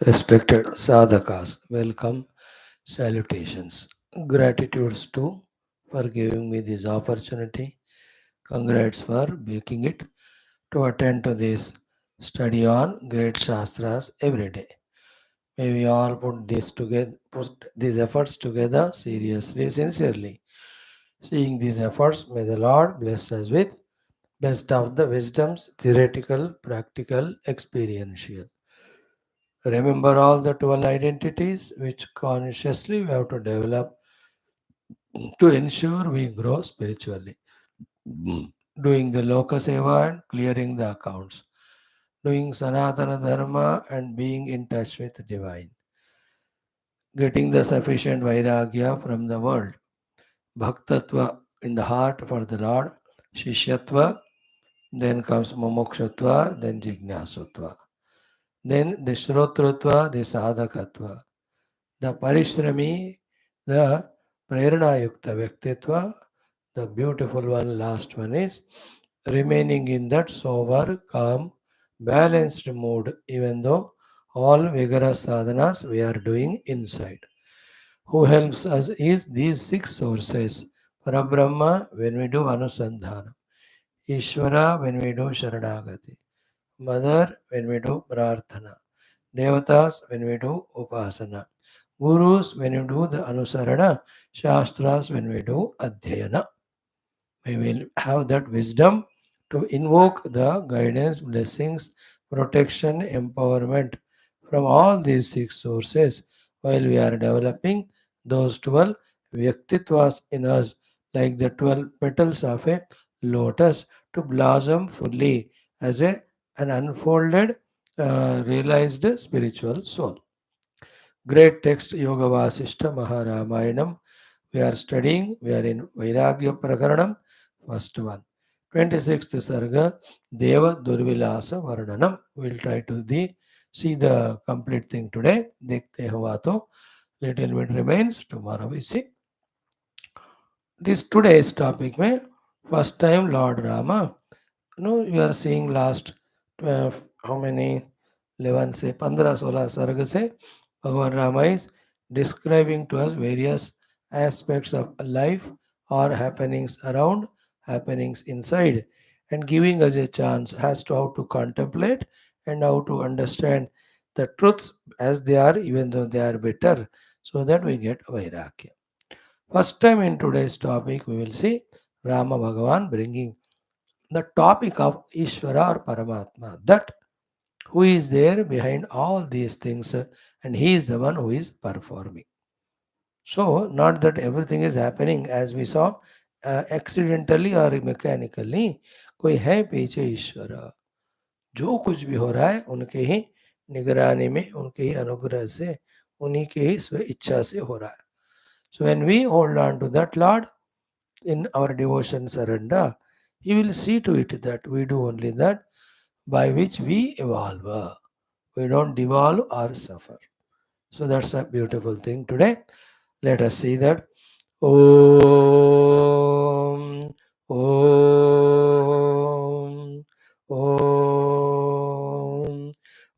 Respected sadhakas, welcome, salutations. Gratitudes to for giving me this opportunity. Congrats for making it to attend to this study on great shastras every day. May we all put these efforts together seriously, sincerely. Seeing these efforts, may the Lord bless us with best of the wisdoms, theoretical, practical, experiential. Remember all the 12 identities which consciously we have to develop to ensure we grow spiritually. Doing the Loka Seva and clearing the accounts. Doing Sanatana Dharma and being in touch with divine. Getting the sufficient Vairagya from the world. Bhaktatva in the heart for the Lord. Shishyatva. Then comes Mumukshutva. Then Jignasutva. Then the Shrotrutva, the Sadhakatva. The Parishrami, the Prerana Yukta Vyaktitva, the beautiful one, last one is remaining in that sober, calm, balanced mood, even though all vigorous sadhanas we are doing inside. Who helps us is these six sources. Parabrahma when we do Anusandhana, Ishvara when we do Sharanagati, Mother when we do Prarthana, Devatas when we do Upasana, Gurus when you do the Anusarana, Shastras when we do Adhyayana. We will have that wisdom to invoke the guidance, blessings, protection, empowerment from all these six sources while we are developing those 12 Vyaktitvas in us, like the 12 petals of a lotus, to blossom fully as an unfolded, realized spiritual soul. Great text Yoga Vaashishtha Ramayanam. We are studying, we are in Vairagya Prakaranam, first one. 26th Sarga, Deva Durvilasa Varnanam. We will try to see the complete thing today. Dekhte hua to little bit remains. Tomorrow we see. This today's topic में first time Lord Rama. You are seeing last 12, how many 11 से 15 16 सर्ग से भगवान Rama is describing to us various aspects of life or happenings around, happenings inside, and giving us a chance as to how to contemplate and how to understand the truths as they are, even though they are bitter, so that we get vairagya. First time in today's topic, we will see Rama Bhagavan bringing the topic of Ishvara or Paramatma, that who is there behind all these things, and he is the one who is performing. So, not that everything is happening as we saw accidentally or mechanically. कोई है पीछे ईश्वर, जो कुछ भी हो रहा है उनके ही निगरानी में, उनके ही अनुग्रह से, उन्हीं के ही स्व इच्छा से हो रहा है. So when we hold on to that Lord in our devotion surrender, He will see to it that we do only that by which we evolve. We don't devolve or suffer. So that's a beautiful thing today. Let us see that. Om, Om, Om,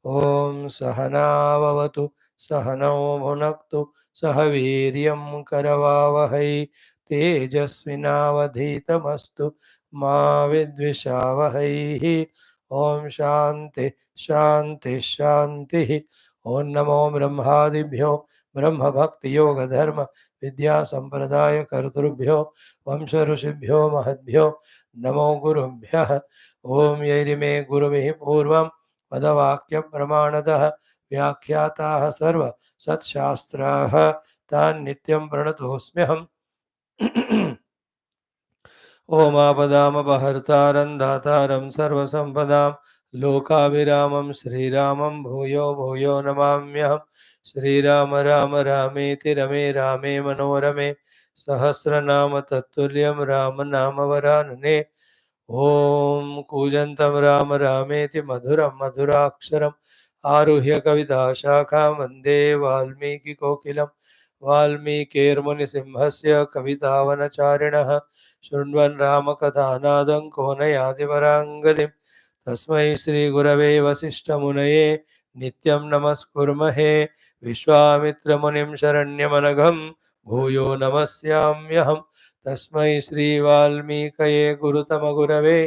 Om Sahana Vavatu, Sahano Bhunaktu, Sahaviryam Karavavahai, Tejasvinavadhitamastu, Ma Vidvishavahai. Om Shanti, Shanti, Shanti. Om Namo Brahmadibhyo, Brahma Bhakti Yoga Dharma Vidya Sampradaya Kartrubhyo, Vamsha Rushibhyo Mahadbhyo, Namo Gurubhyah. Om Yairime Guruvihi Purvam, Padavakya Pramanadaha, Vyakhyataha Sarva, Sat Shastraha, Tan Nityam Pranatosmyaham. ओमापदामपहर्तारं दातारं सर्वसम्पदां लोकाभिरामं श्रीरामं भूयो भूयो नमाम्यहं. श्रीराम राम रामेति रमे रामे मनोरमे सहस्रनाम तत्तुल्यं राम नाम वरानने. ॐ कूजन्तं राम रामेति मधुरं मधुराक्षरम् आरुह्य कविताशाखां वन्दे वाल्मीकिकोकिलं. वाल्मीकिर्मुनिसिंहस्य कवितावनचारिणः शृण्वन् रामकथानादं को न याति पराङ्गतिम्. तस्मै श्रीगुरवे वसिष्ठमुनये नित्यं नमस्कुर्महे। विश्वामित्रमुनिं शरण्यमनघं भूयो नमस्याम्यहं। तस्मै श्रीवाल्मीकये गुरुतमगुरवे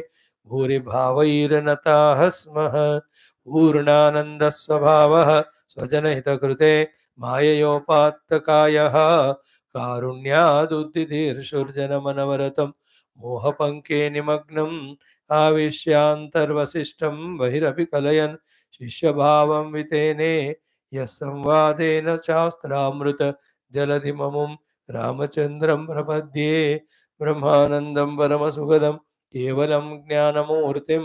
भूरिभावैर्नताः स्मः। पूर्णानन्दस्वभावः स्वजनहितकृते माययोपात्तकायः कारुण्यादुद्दिधीर्षुर्जनमनवरतं मोहपङ्के निमग्नम् आविश्यान्तर्वसिष्ठं बहिरपि कलयन् शिष्यभावं वितेने यः संवादेन शास्त्रामृत जलधिममुं रामचन्द्रं प्रपद्ये। ब्रह्मानन्दं परमसुखदं केवलं ज्ञानमूर्तिं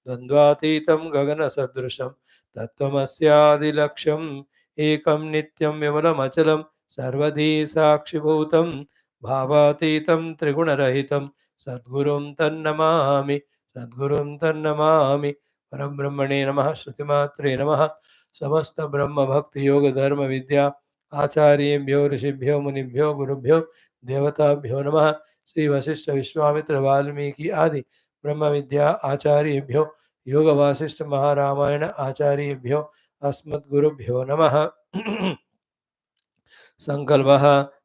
द्वन्द्वातीतं गगनसदृशं तत्त्वमस्यादिलक्ष्यम् एकं नित्यं विमलमचलं सर्वधी साक्षिभूतं भावातीतं त्रिगुणरहितं सद्गुरुं तन्नमामि। सद्गुरुं तन्नमामि। परब्रह्मणे नमः। श्रुतिमात्रे नमः। समस्त ब्रह्म भक्ति योग धर्म विद्या आचार्येभ्यो ऋषिभ्यो मुनिभ्यो गुरुभ्यो देवताभ्यो नमः। श्री वशिष्ठ विश्वामित्र वाल्मीकि आदि ब्रह्म विद्या आचार्येभ्यो योग वासिष्ठ महारामायण आचार्येभ्यो अस्मद्गुरुभ्यो नमः। संकल्पः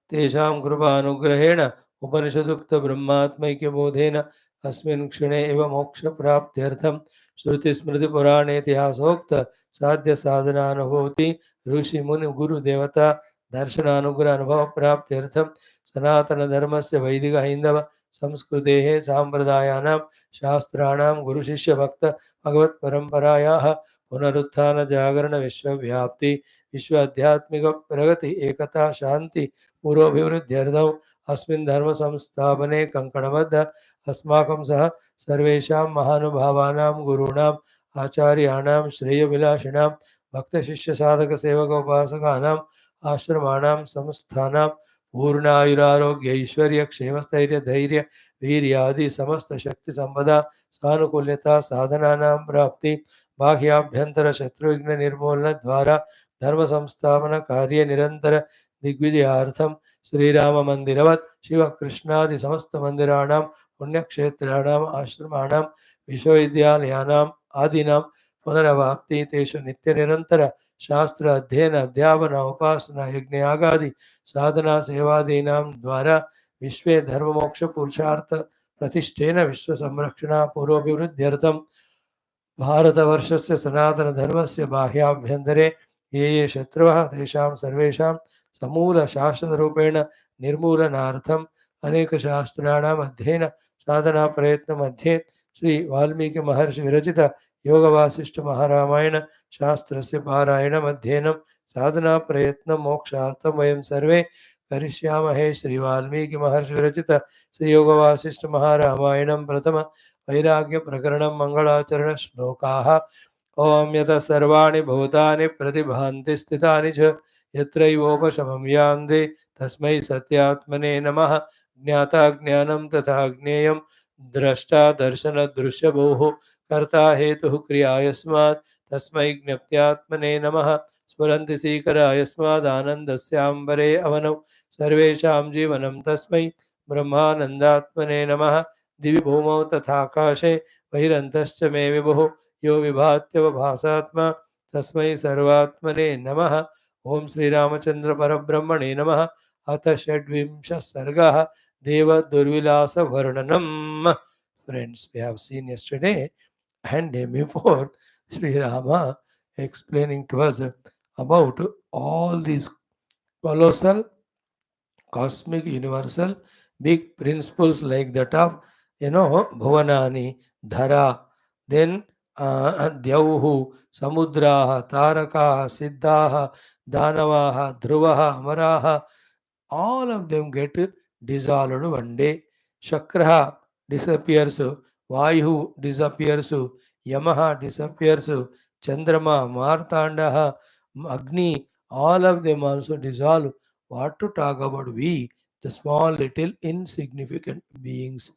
तेषां कृपानुग्रहेण उपनिषदुक्तब्रह्मात्मैक्यबोधेन अस्मिन् क्षणे एव मोक्षप्राप्त्यर्थं श्रुतिस्मृतिपुराणेतिहासोक्त साध्यसाधनानुभूति ऋषिमुनिगुरुदेवता दर्शनानुग्रह अनुभवप्राप्त्यर्थं सनातनधर्मस्य वैदिकहैन्दव संस्कृतेः साम्प्रदायानां शास्त्राणां गुरुशिष्यभक्त भगवत्परम्परायाः पुनरुत्थानजागरणविश्वव्याप्ति विश्व आध्यात्मिक प्रगति एकता शांति पुरोभिवृद्ध्यर्थम् अस्मिन् धर्म संस्थापने कंकणबद्ध अस्माकं सह सर्वेषां महानुभावानां गुरूणाम् आचार्याणां श्रेयभिलाषिणां भक्तशिष्य साधक सेवक उपासकानाम् आश्रमाणां संस्थानां पूर्णायुरारोग्य ऐश्वर्य क्षेमस्थैर्य धैर्य वीर्यादि समस्त शक्ति संपदा सानुकूल्यता साधनानां प्राप्ति बाह्याभ्यंतर शत्रुघ्न निर्मूलन द्वारा धर्म संस्थापन कार्य निरंतर दिग्विजयार्थम श्रीराम मंदिरवत् शिव कृष्णादि समस्त मंदिराणां पुण्यक्षेत्राणाम् आश्रमाणां विश्वविद्यालयानाम् आदीनां पुनरवाप्ति तेषु नित्य निरंतर शास्त्र अध्ययन अध्यापन उपासना यज्ञ यागादि साधना सेवादीनां द्वारा विश्वे धर्म मोक्ष पुरुषार्थ प्रतिष्ठेन विश्व संरक्षणा पूर्वाभिवृद्ध्यर्थं भारतवर्षस्य सनातनधर्मस्य बाह्याभ्यन्तरे ये ये शत्रवः तेषां सर्वेषां समूलशाश्वतरूपेण निर्मूलनार्थम् अनेकशास्त्राणाम् अध्ययन साधनाप्रयत्नमध्ये श्री वाल्मीकि महर्षि विरचित योगवासिष्ठ महारामायण शास्त्रस्य पारायणम् अध्ययनं साधनाप्रयत्नं मोक्षार्थं वयं सर्वे करिष्यामहे। श्री वाल्मीकि महर्षि विरचित श्री योगवासिष्ठ महारामायणं प्रथम वैराग्य प्रकरणं मंगलाचरण श्लोकाः। ओम यतः सर्वाणि भूतानि प्रतिभान्ति स्थितानि च यत्रैवोपशमं यान्ति तस्मै सत्यात्मने नमः। ज्ञाता ज्ञानं तथा ज्ञेयं द्रष्टा दर्शन दृश्यभूः कर्ता हेतुः क्रिया यस्मात् तस्मै ज्ञप्त्यात्मने नमः। स्फुरन्ति सीकरा यस्मादानन्दस्याम्बरे अवनौ सर्वेषां जीवनं तस्मै ब्रह्मानन्दात्मने नमः। दिवि भूमौ तथाकाशे बहिरन्तश्च मे विभुः यो विभात्यवभासात्मा तस्मै सर्वात्मने नमः। ओम श्री रामचंद्र परब्रह्मणे नमः। अथ षड्विंशः सर्गः देव दुर्विलास वर्णनम्। Friends, we have seen yesterday and day before Sri Rama explaining to us about all these colossal cosmic universal big principles like that of bhuvanani dhara, then dyauhu samudraha tarakaha siddhaha danavaha dhruvaha amaraha, all of them get dissolved one day. Shakraha disappears, Vayu disappears, Yamaha disappears, Chandrama, Martandaha, Agni, all of them also dissolve. What to talk about we, the small, little, insignificant beings?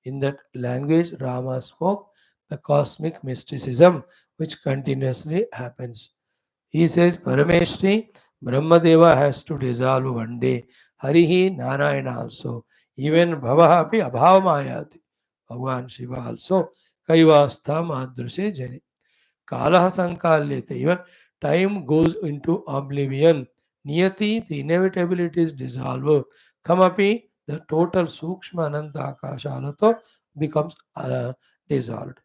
In that language, Rama spoke the cosmic mysticism which continuously happens. He says, Parameshri, Brahmadeva has to dissolve one day. Harihi, Narayana also. Even Bhavaha api abhavamayati. Bhagavan Shiva also kaivastha madrushe jane. Kalaha sankalyate. Even time goes into oblivion. Niyati, the inevitability is dissolved. Kamapi, the total sukshma ananta akashalato becomes dissolved.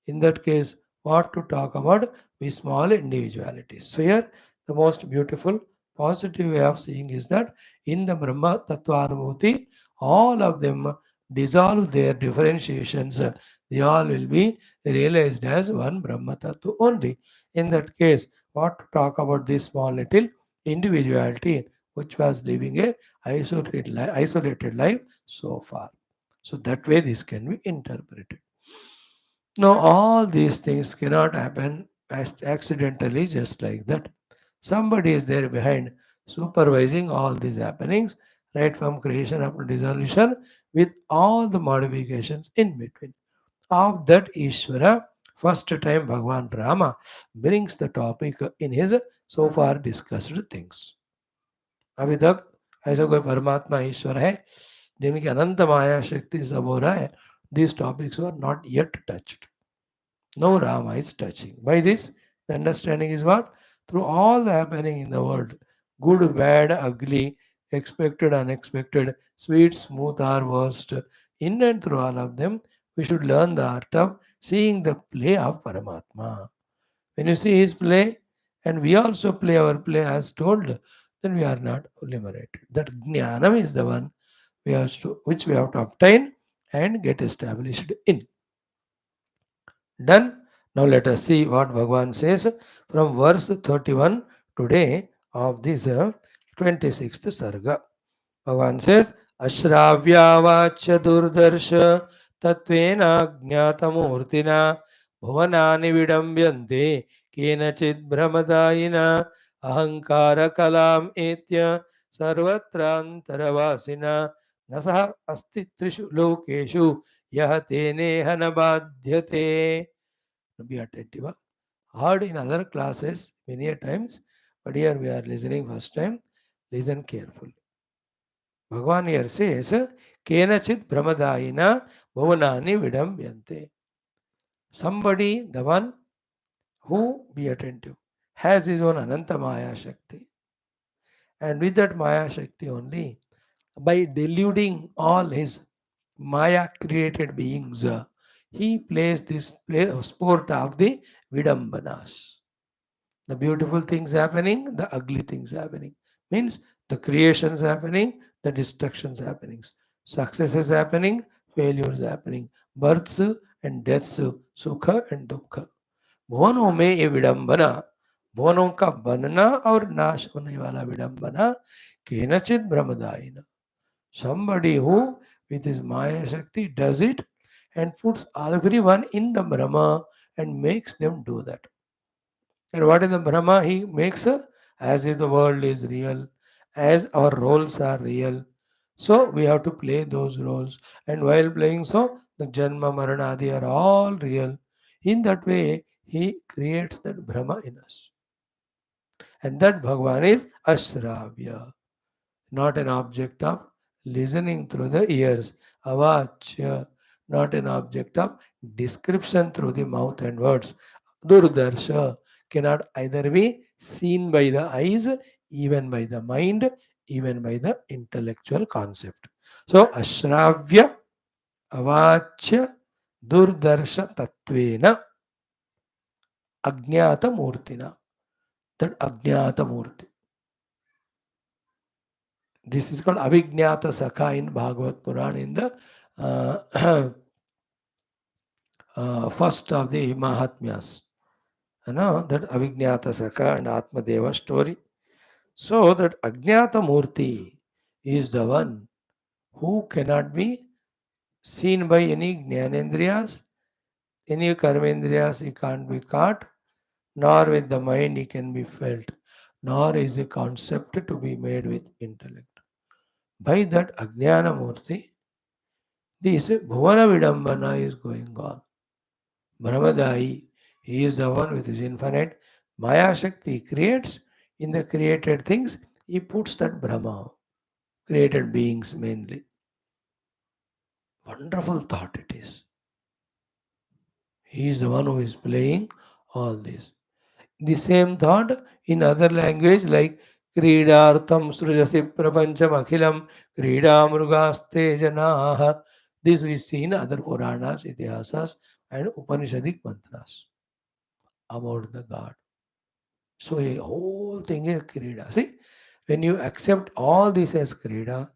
In that case, what to talk about? We small individualities. So here, the most beautiful positive way of seeing is that in the Brahma Tattva Anubhuti, all of them dissolve their differentiations. They all will be realized as one Brahma Tattva only. In that case, what to talk about this small little individuality which was living a isolated life so far. So that way this can be interpreted. Now, all these things cannot happen accidentally, just like that. Somebody is there behind supervising all these happenings, right from creation up to dissolution, with all the modifications in between. Of that Ishvara, first time Bhagwan Rama brings the topic in his so far discussed things. अभी तक ऐसा कोई परमात्मा ईश्वर है जिनकी अनंत माया शक्ति सब हो रहा है. These topics were not yet touched. No Rama is touching. By this, the understanding is what? Through all the happening in the world, good, bad, ugly, expected, unexpected, sweet, smooth, or worst, in and through all of them, we should learn the art of seeing the play of Paramatma. When you see his play, and we also play our play as told, then we are not liberated. That jnanam is the one which we have to obtain and get established in. Done. Now let us see what Bhagavan says from verse 31 today of this 26th Sarga. Bhagavan says, Ashravyavacha durdarsha tatvena jnatamurtina bhuvanani vidambyante kenachid brahmadayina ahankara kalam etya sarvatrantaravasina nasah asti trishu lokeshu yah teneha na badhyate. Be attentive. Heard in other classes many a times, but here we are listening first time. Listen carefully. Bhagavan here says, Kenachit Brahmadayina Bhuvanani Vidambyante. Somebody, the one who, be attentive, has his own Ananta Maya Shakti. And with that Maya Shakti only, by deluding all his Maya created beings, he plays this sport of the Vidambanas. The beautiful things happening, the ugly things happening. Means the creations happening, the destructions happening. Success is happening, failure is happening. Births and deaths, sukha and dukha. भुवनों में ये विडंबना, भुवनों का बनना और नाश होने वाला विडंबना केनचित ब्रह्मदायिना. Somebody who with his Maya Shakti does it and puts everyone in the Brahma and makes them do that. And what is the Brahma? He makes as if the world is real, as our roles are real. So we have to play those roles. And while playing so, the Janma, Maranadi are all real. In that way, he creates that Brahma in us. And that Bhagavan is Ashravya, not an object of listening through the ears. Avachya, not an object of description through the mouth and words. Durdarsha cannot either be seen by the eyes, even by the mind, even by the intellectual concept. So, Ashravya, Avachya, Durdarsha Tattvena, Ajnata Murtina. That Ajnata Murti. This is called Avijnata Sakha in Bhagavad Puran in the first of the Mahatmyas. You know, that Avijnata Sakha and Atma Deva story. So that Ajnata Murti is the one who cannot be seen by any Jnanendriyas, any Karmendriyas, he can't be caught, nor with the mind he can be felt, nor is a concept to be made with intellect. By that Ajnana Murti, this Bhuvana Vidambana is going on. Brahmadai, he is the one with his infinite Maya Shakti creates in the created things, he puts that Brahma, created beings mainly. Wonderful thought it is. He is the one who is playing all this. The same thought in other language like Kridartham Srujasi Prapancham Akhilam Krida Mrugaste Janaha. This we see in other Puranas, Itihasas and Upanishadic mantras about the God. So a whole thing is Krida. See, when you accept all this as Krida,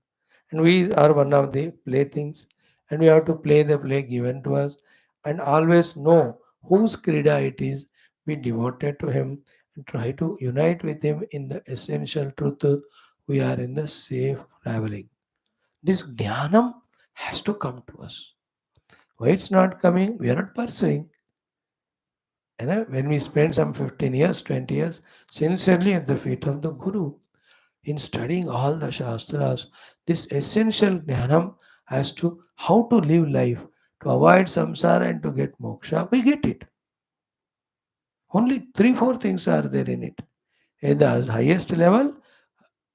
and we are one of the playthings, and we have to play the play given to us, and always know whose Krida it is, be devoted to Him, and try to unite with Him in the essential truth. We are in the safe traveling. This Jnanam has to come to us. Why it's not coming? We are not pursuing. When we spend some 15 years, 20 years sincerely at the feet of the Guru, in studying all the Shastras, this essential Jnanam as to how to live life, to avoid samsara and to get moksha, we get it. Only three, four things are there in it. At the highest level,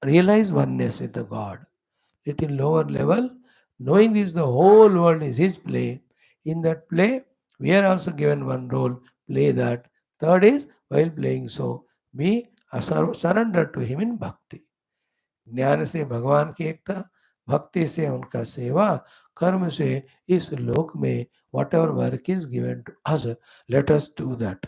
realize oneness with the God. Little lower level, knowing this the whole world is His play. In that play, we are also given one role, play that. Third is, while playing so, be surrender to Him in bhakti. ज्ञान से भगवान की एकता, भक्ति से उनका सेवा, कर्म से इस लोक में whatever work is given to us, let us do that.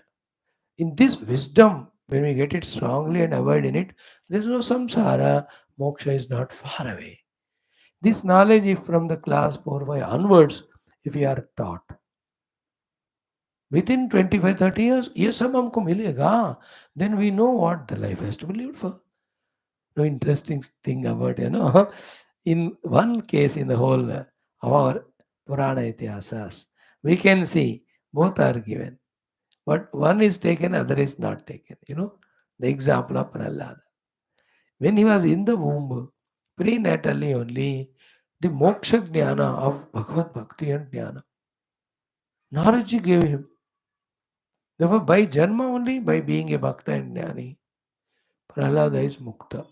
In this wisdom, when we get it strongly and abide in it, there is no samsara, moksha is not far away. This knowledge, if from the class 4 5 onwards, if we are taught, within 25 30 years, ये सब हमको मिलेगा, then we know what the life has to be lived for. No interesting thing about, in one case in the whole our Purana Itihasas, we can see both are given. But one is taken, other is not taken. The example of Prahlada. When he was in the womb, prenatally only, the moksha jnana of Bhagavad Bhakti and jnana, Naraji gave him. Therefore, by Janma only, by being a Bhakta and Jnani, Prahlada is Mukta.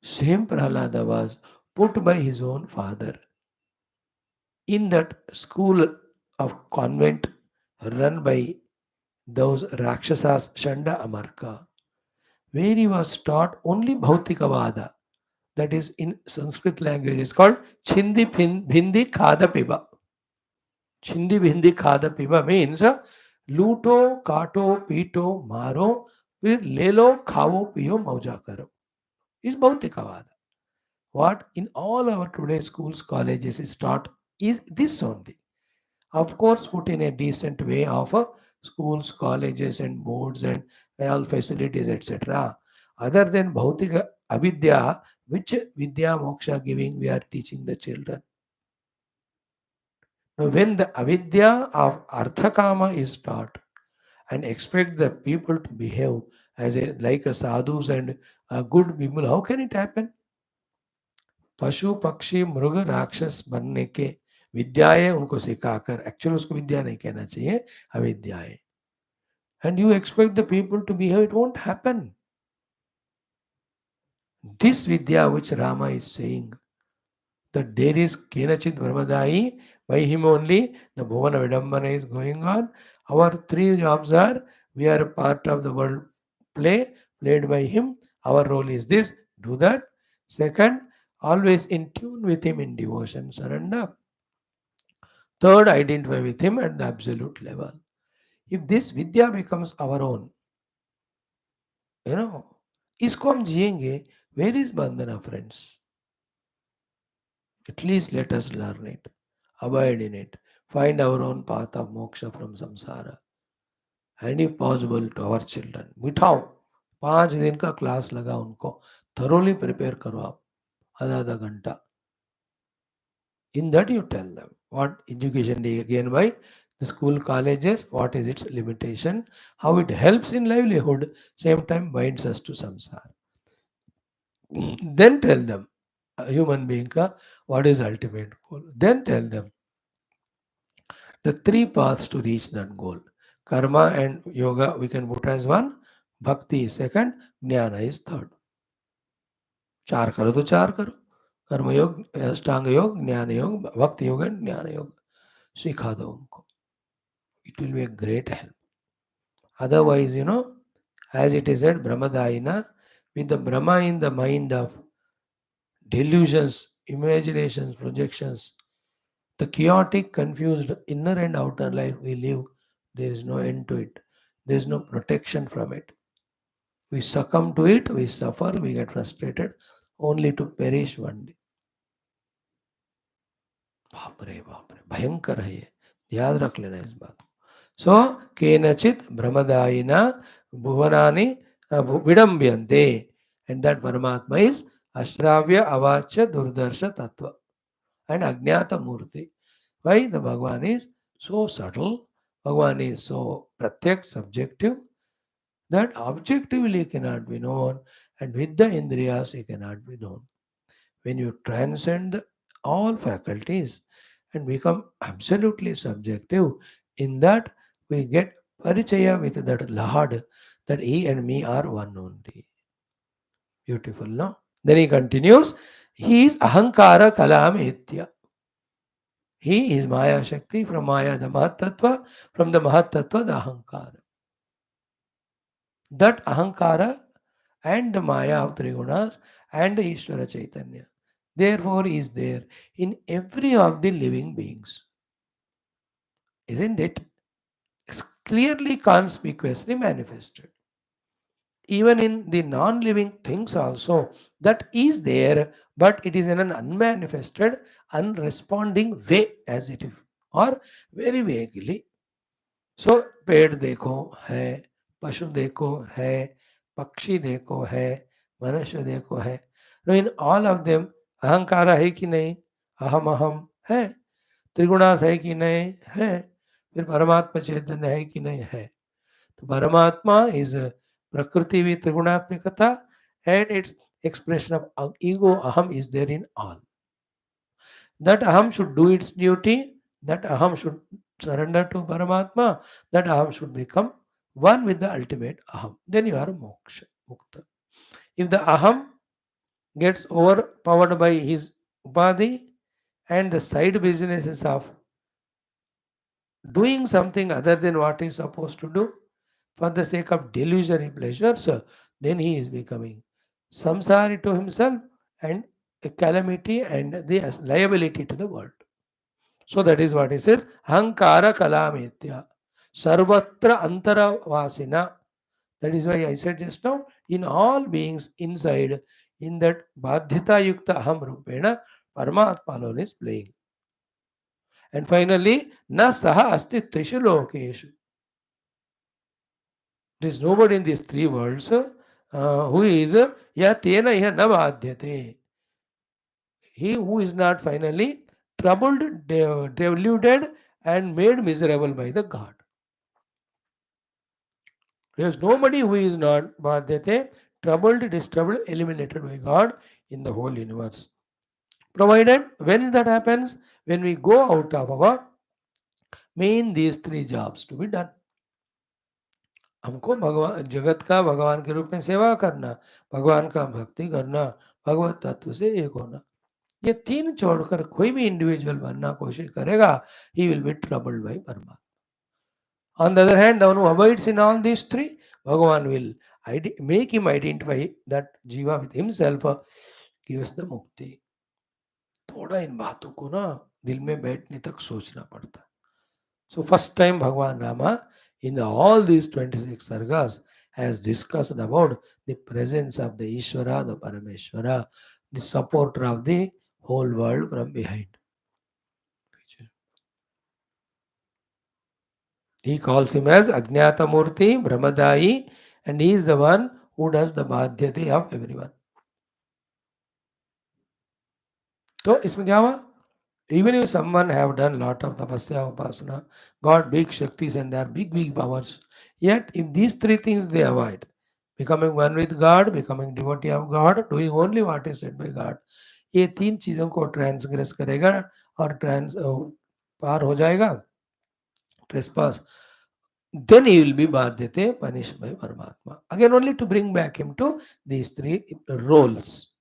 Same Prahlada was put by his own father in that school of convent run by those Rakshasas Shanda Amarka, where he was taught only Bhautikavada. That is in Sanskrit language, it's called Bhindi Khada Piba. Chindi Bhindi Khada Piba means लूटो काटो पीटो मारो फिर ले लो खाओ पियो मौजा करो is Bhautikavada. What in all our today schools, colleges is taught is this only. Of course, put in a decent way of schools, colleges, and boards and all facilities, etc. Other than Bhautika Avidya, which Vidya Moksha giving we are teaching the children. Now, when the Avidya of Arthakama is taught, and expect the people to behave as like a sadhus and good people, how can it happen? पशु पक्षी मृग राक्षस बनने के विद्याएं उनको सिखाकर, actually उसको विद्या नहीं कहना चाहिए, अविद्याएं, and you expect the people to behave, it won't happen. This vidya which Rama is saying, that there is Kenachit Brahmadai, by him only the Bhuvana Vidambana is going on. Our three jobs are, we are a part of the world play, played by him. Our role is this, do that. Second, always in tune with him in devotion, surrender. Third, identify with him at the absolute level. If this vidya becomes our own, you know, इसको हम जिएंगे, where is bandhana, friends? At least let us learn it, abide in it, find our own path of moksha from samsara, and if possible to our children. बिठाओ 5 दिन का class लगा उनको, thoroughly prepare करो आप, आधा आधा घंटा. In that you tell them what education day again by the school colleges, what is its limitation, how it helps in livelihood, same time binds us to samsara. Then tell them a human being ka what is ultimate goal. Then tell them the three paths to reach that goal. Karma and yoga we can put as one, bhakti is second, jnana is third. चार करो तो चार करो, कर्म योग, अष्टांग योग, ज्ञान योग, भक्ति योग एंड ज्ञान योग सिखा दो उनको. It will be a great help. Otherwise, as it is said, Brahmadayina, with the Brahma in the mind of delusions, imaginations, projections, the chaotic, confused inner and outer life we live, there is no end to it. There is no protection from it. We succumb to it, we suffer, we get frustrated, only to perish one day. बाप रे भयंकर है ये, याद रख लेना इस बात को. सो केनचित ब्रह्मदायिना भुवनानि विडम्ब्यन्ते, and that Paramatma is Ashravya Avacha Durdarsha Tattva and Ajnata Murti. Why? The Bhagavan is so subtle, Bhagavan is so pratyak, subjective, that objectively cannot be known, and with the Indriyas he cannot be known. When you transcend all faculties and become absolutely subjective, in that we get parichaya with that Lord, that he and me are one only. Beautiful, no? Then he continues, he is Ahankara Kalam Etya. He is Maya Shakti, from Maya the Mahatattva, from the Mahatattva the Ahankara. That Ahankara and the Maya of Trigunas and the Ishvara Chaitanya, therefore is there in every of the living beings. Isn't it? It's clearly conspicuously manifested. Even in the non-living things also, that is there, but it is in an unmanifested, unresponding way as it is, or very vaguely. So, पेड़ देखो है, पशु देखो है, पक्षी देखो है, मनुष्य देखो है. Now, in all of them, अहंकार है कि नहीं, अहम अहम है, त्रिगुणास है कि नहीं है, फिर परमात्मा चैतन्य है कि नहीं है. तो परमात्मा is prakriti with trigunatmikata, and its expression of ego aham is there in all. That aham should do its duty, that aham should surrender to Paramatma, that aham should become one with the ultimate aham. Then you are moksha, mukta. If the aham gets overpowered by his upadhi and the side businesses of doing something other than what he is supposed to do for the sake of delusionary pleasures, then he is becoming samsari to himself and a calamity and the liability to the world. So that is what he says, Hankara Kalametya Sarvatra Antaravasina. That is why I said just now, in all beings inside, in that Badhyata Yukta Aham Rupena, Paramatma alone is playing. And finally, Na Saha Asti Trishu Lokeshu. There is nobody in these three worlds who is Ya Tena Iha Na Badhyate. He who is not finally troubled, deluded, and made miserable by the God. There is nobody who is not Badhyate, troubled, disturbed, eliminated by God in the whole universe. Provided when that happens, when we go out of our main these three jobs to be done. हमको भगवान जगत का भगवान के रूप में सेवा करना, भगवान का भक्ति करना, भगवत तत्व से एक होना. ये तीन छोड़कर कोई भी इंडिविजुअल बनना कोशिश करेगा, he will be troubled by Paramatma. On the other hand, the one who abides in all these three, Bhagavan will make him identify that jiva with himself, gives the mukti. थोड़ा इन बातों को ना दिल में बैठने तक सोचना पड़ता. So first time Bhagavan Rama in all these 26 sargas has discussed about the presence of the Ishwara, the Parameshwara, the supporter of the whole world from behind. He calls him as Ajnata Murti, Brahmadayi, and he is the one who does the Badhyati of everyone. So, इसमें क्या हुआ? Even if someone have done lot of tapasya, upasana, got big shaktis and they are big powers, yet if these three things they avoid, becoming one with God, becoming devotee of God, doing only what is said by God, ये तीन चीजों को transgress करेगा और पार हो जाएगा, trespass, then he will be badhyate, punished by Paramatma. Again, only to bring back him to these three roles.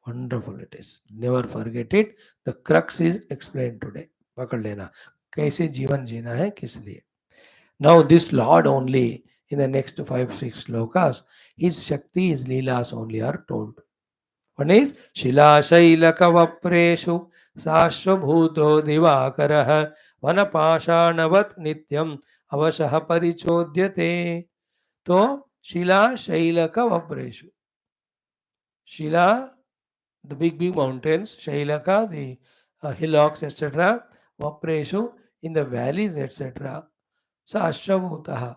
Wonderful it is. Never forget it. The crux is explained today. पकड़ लेना. कैसे जीवन जीना है किस लिए. Now this Lord only in the next 5-6 slokas, his Shakti, his Leelas only are told. One is Shila Shailaka Vapreshu Sashvabhuto Divakaraha Vanapashanavat Nityam Avashaha Parichodhyate. तो शिला शैलक वप्रेशु. Shila, the big mountains, Shailaka, the hillocks, etc. Vapreshu, in the valleys, etc. Sa Ashravutaha,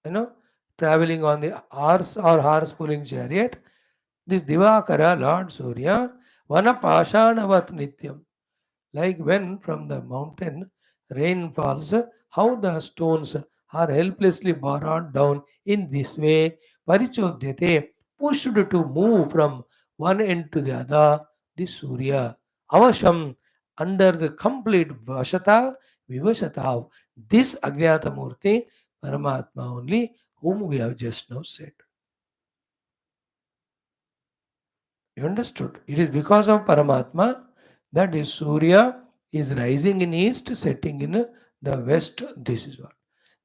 you know, traveling on the horse or horse pulling chariot. This Divakara, Lord Surya, Vanapashanavat Nityam. Like when from the mountain rain falls, how the stones are helplessly brought down in this way, Parichodhyate, pushed to move from one end to the other, the Surya, Avasham, under the complete Vashata, Vivashata of this Agnyata Murti, Paramatma only, whom we have just now said. You understood? It is because of Paramatma that is Surya is rising in east, setting in the west. This is what.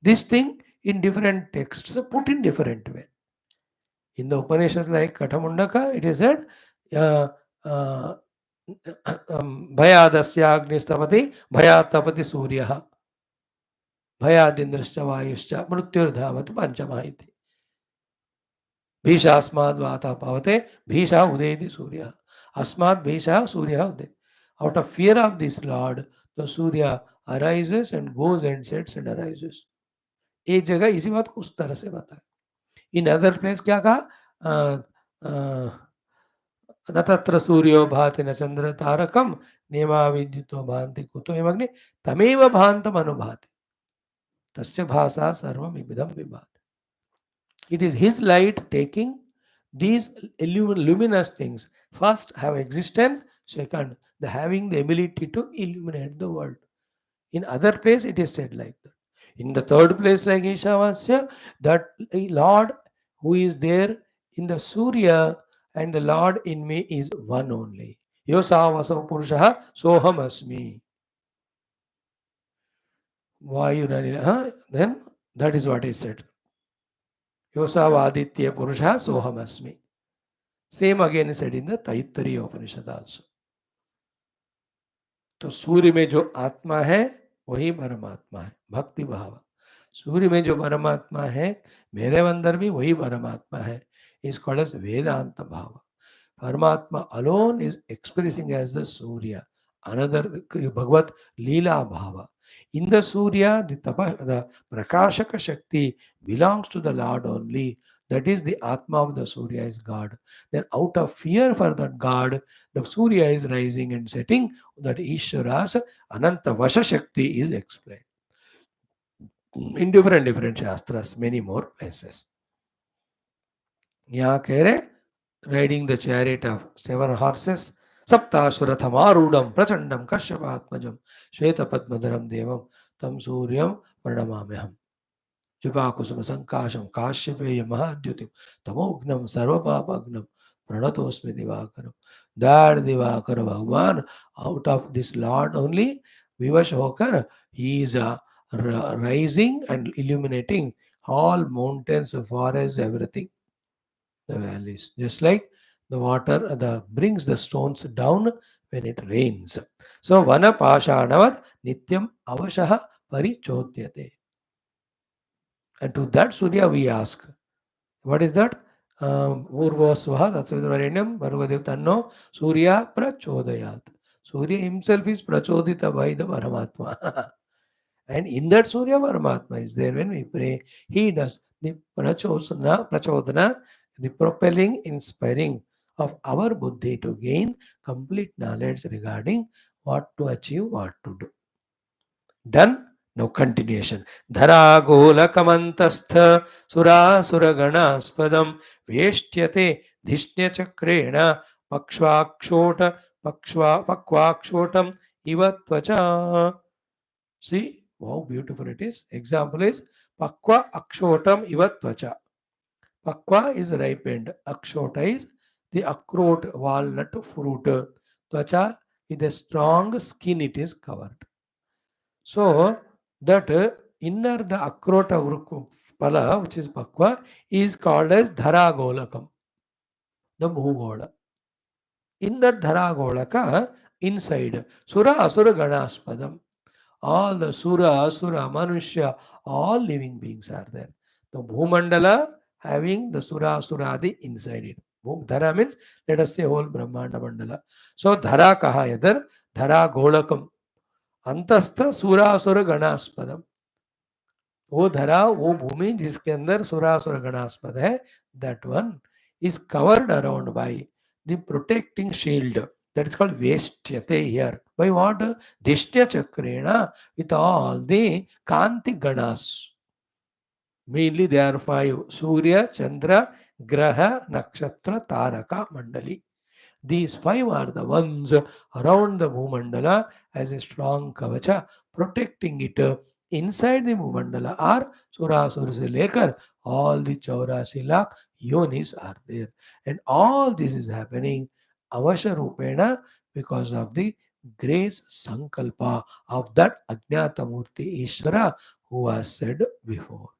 This thing in different texts put in different way. In the Upanishads like Katamundaka, it is said, uh, uh, Bhayadasya Agnistavati, Bhayatapati Suryaha, Bhayadindrascha Vayuscha, Mrutyurdhavati Panchamahiti. Bhisha Asmad Vata Pavate, Bhisha Udeti Surya. Asmad Bhisha Surya Ude. Out of fear of this Lord, the Surya arises and goes and sets and arises. एक जगह इसी बात को उस तरह से बताया. In other place क्या कहा? न तत्र सूर्यो भाति न चंद्र तारकम नेमा विद्युतो भांति कुतो एवग्नि तमेव भांतम अनुभाति तस्य भासा सर्वम इदम विभाति. It is his light taking these luminous things. First, have existence. Second, the having the ability to illuminate the world. In other place, it is said like that. In the third place, like Ishavasya, that Lord who is there in the Surya and the Lord in me is one only. Yosavasav Purushaha Soham Asmi. Then that is what is said. Yosavaditya Purusha Soham Asmi. Same again is said in the Taittiriya Upanishad also. तो सूर्य में जो आत्मा है वही परमात्मा है. भक्ति भाव. सूर्य में जो परमात्मा है मेरे अंदर भी वही परमात्मा है. इज कॉल्ड एज वेदांत भाव. Paramatma alone is expressing as the Surya. Another Bhagavad Leela Bhava. In the Surya, the Prakashaka Shakti belongs to the Lord only. That is the Atma of the Surya is God. Then out of fear for that God, the Surya is rising and setting. That Ishwara's Ananta Vasha Shakti is explained. In different Shastras, many more places. यहाँ कह रहे riding the chariot of 7 horses, Saptashwarathamaarudam Prachandam Kashyapatmajam Shvetapadmadaram Devam Tam Suryam Pranamamyaham. Jupakusuma Sankasham Kashyapeya Mahadyutim Tamognam Sarvapapagnam Pranatosmi Divakaram. That Divakara Bhagwan, out of this Lord only, Vivash Hokar, he is rising and illuminating all mountains, forests, everything. The valleys, just like the water brings the stones down when it rains. So vana pashanavat nityam avashaha parichodhyate. And to that Surya we ask, what is that? Urvosvaha, that's Vairagya Prakaranam, Tanno Surya prachodayat. Surya himself is prachodita by the Paramatma. And in that Surya Paramatma is there when we pray. He does the prachodana, the propelling, inspiring of our buddhi to gain complete knowledge regarding what to achieve, what to do. Done? Now continuation. Dhara gola kamantastha surasura ganaspadam veshtyate dhishnya chakrena pakshvakshota pakvakshotam ivatvacha. See how beautiful it is. Example is Pakwa Akshotam Ivatvacha. Pakwa is ripened. Akshota is the akrot walnut fruit. Tvacha with a strong skin it is covered. So that inner the akrota pala, which is pakva, is called as dharagolakam, the bhugola. In that dharagolaka, inside, sura asura ganaspadam, all the sura, asura, manushya, all living beings are there. The bhumandala having the sura, asuradi inside it. Dhara means, let us say, whole Brahmanda mandala. So dhara kaha yadar, dhara golakam, antastha sura, asura ganaspadam. वो धरा वो भूमि जिसके अंदर सुरासुर गणास्पद है, that one is covered around by the protecting shield, that is called Vaishtyate here. By what? Dishtya chakrena, with all the kanti ganas. Mainly there are five: Surya, Chandra, Graha, Nakshatra, Taraka, Mandali. These five are the ones around the Bhumandala as a strong kavacha protecting it. Inside the Bhumandala are Surasura se lekar, all the Chaurasi lakh yonis are there. And all this is happening Avasha Rupena because of the grace Sankalpa of that Ajnata Murti Ishvara who was said before.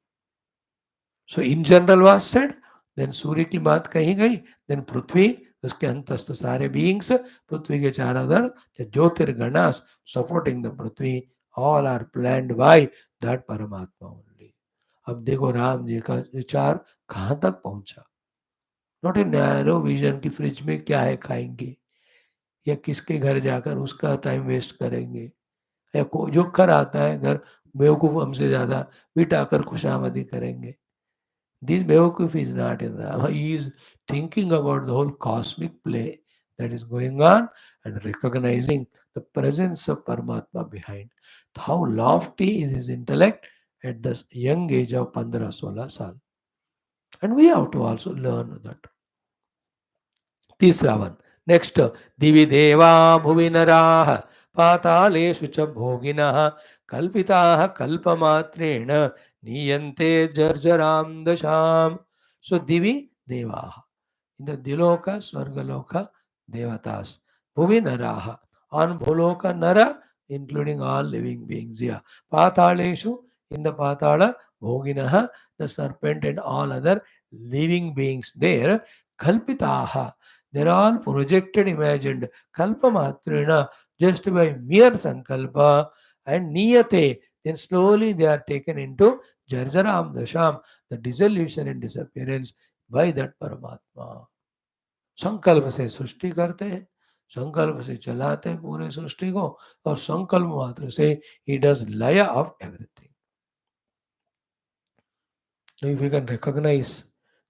So in general was said, then सूर्य की बात कही गई, then पृथ्वी, उसके अंतस्थ सारे beings, पृथ्वी के चारों तरफ ज्योतिर्गणास supporting the Prithvi, all are planned by that परमात्मा only. अब देखो राम जी का विचार कहाँ तक पहुंचा. नॉट ए नैरो विजन की फ्रिज में क्या है खाएंगे, या किसके घर जाकर उसका टाइम वेस्ट करेंगे, या जो कर आता है घर बेवकूफ हमसे ज्यादा बिठाकर खुशामदी करेंगे. This Bewakuf is not in Rama. He is thinking about the whole cosmic play that is going on and recognizing the presence of Paramatma behind. How lofty is his intellect at the young age of 15-16 saal. And we have to also learn that. तीसरा one next दिवि देवा भुवि नराः पातालेषु च भोगिनः कल्पिताः कल्पमात्रेण नीयन्ते जर्जरां दशाम. So divi devaha, in the diloka swargaloka devatas, bhuvi naraha, on bhuloka nara, including all living beings here, pataleshu, in the patala, bhoginaha, the serpent and all other living beings there, kalpitaha, they're all projected, imagined, kalpamatrina, just by mere sankalpa, and niyate, then slowly they are taken into jarjaram dasham, the dissolution and disappearance by that परमात्मा. संकल्प से सृष्टि करते हैं, संकल्प से चलाते हैं पूरे सृष्टि को, और संकल्प मात्र से he does laya of everything. So if we can recognize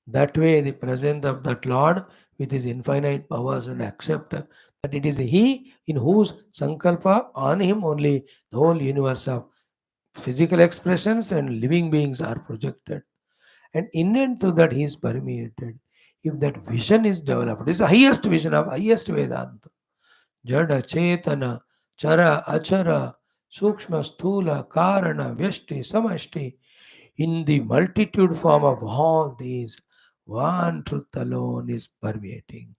that way the presence of that Lord with his infinite powers and accept that it is he in whose sankalpa, on him only the whole universe of physical expressions and living beings are projected. And in and through that he is permeated. If that vision is developed, this is the highest vision of highest Vedanta. Jada, Chetana, Chara, Achara, Sukshma, Sthula, Karana, Vyashti, Samashti, in the multitude form of all these, one truth alone is permeating.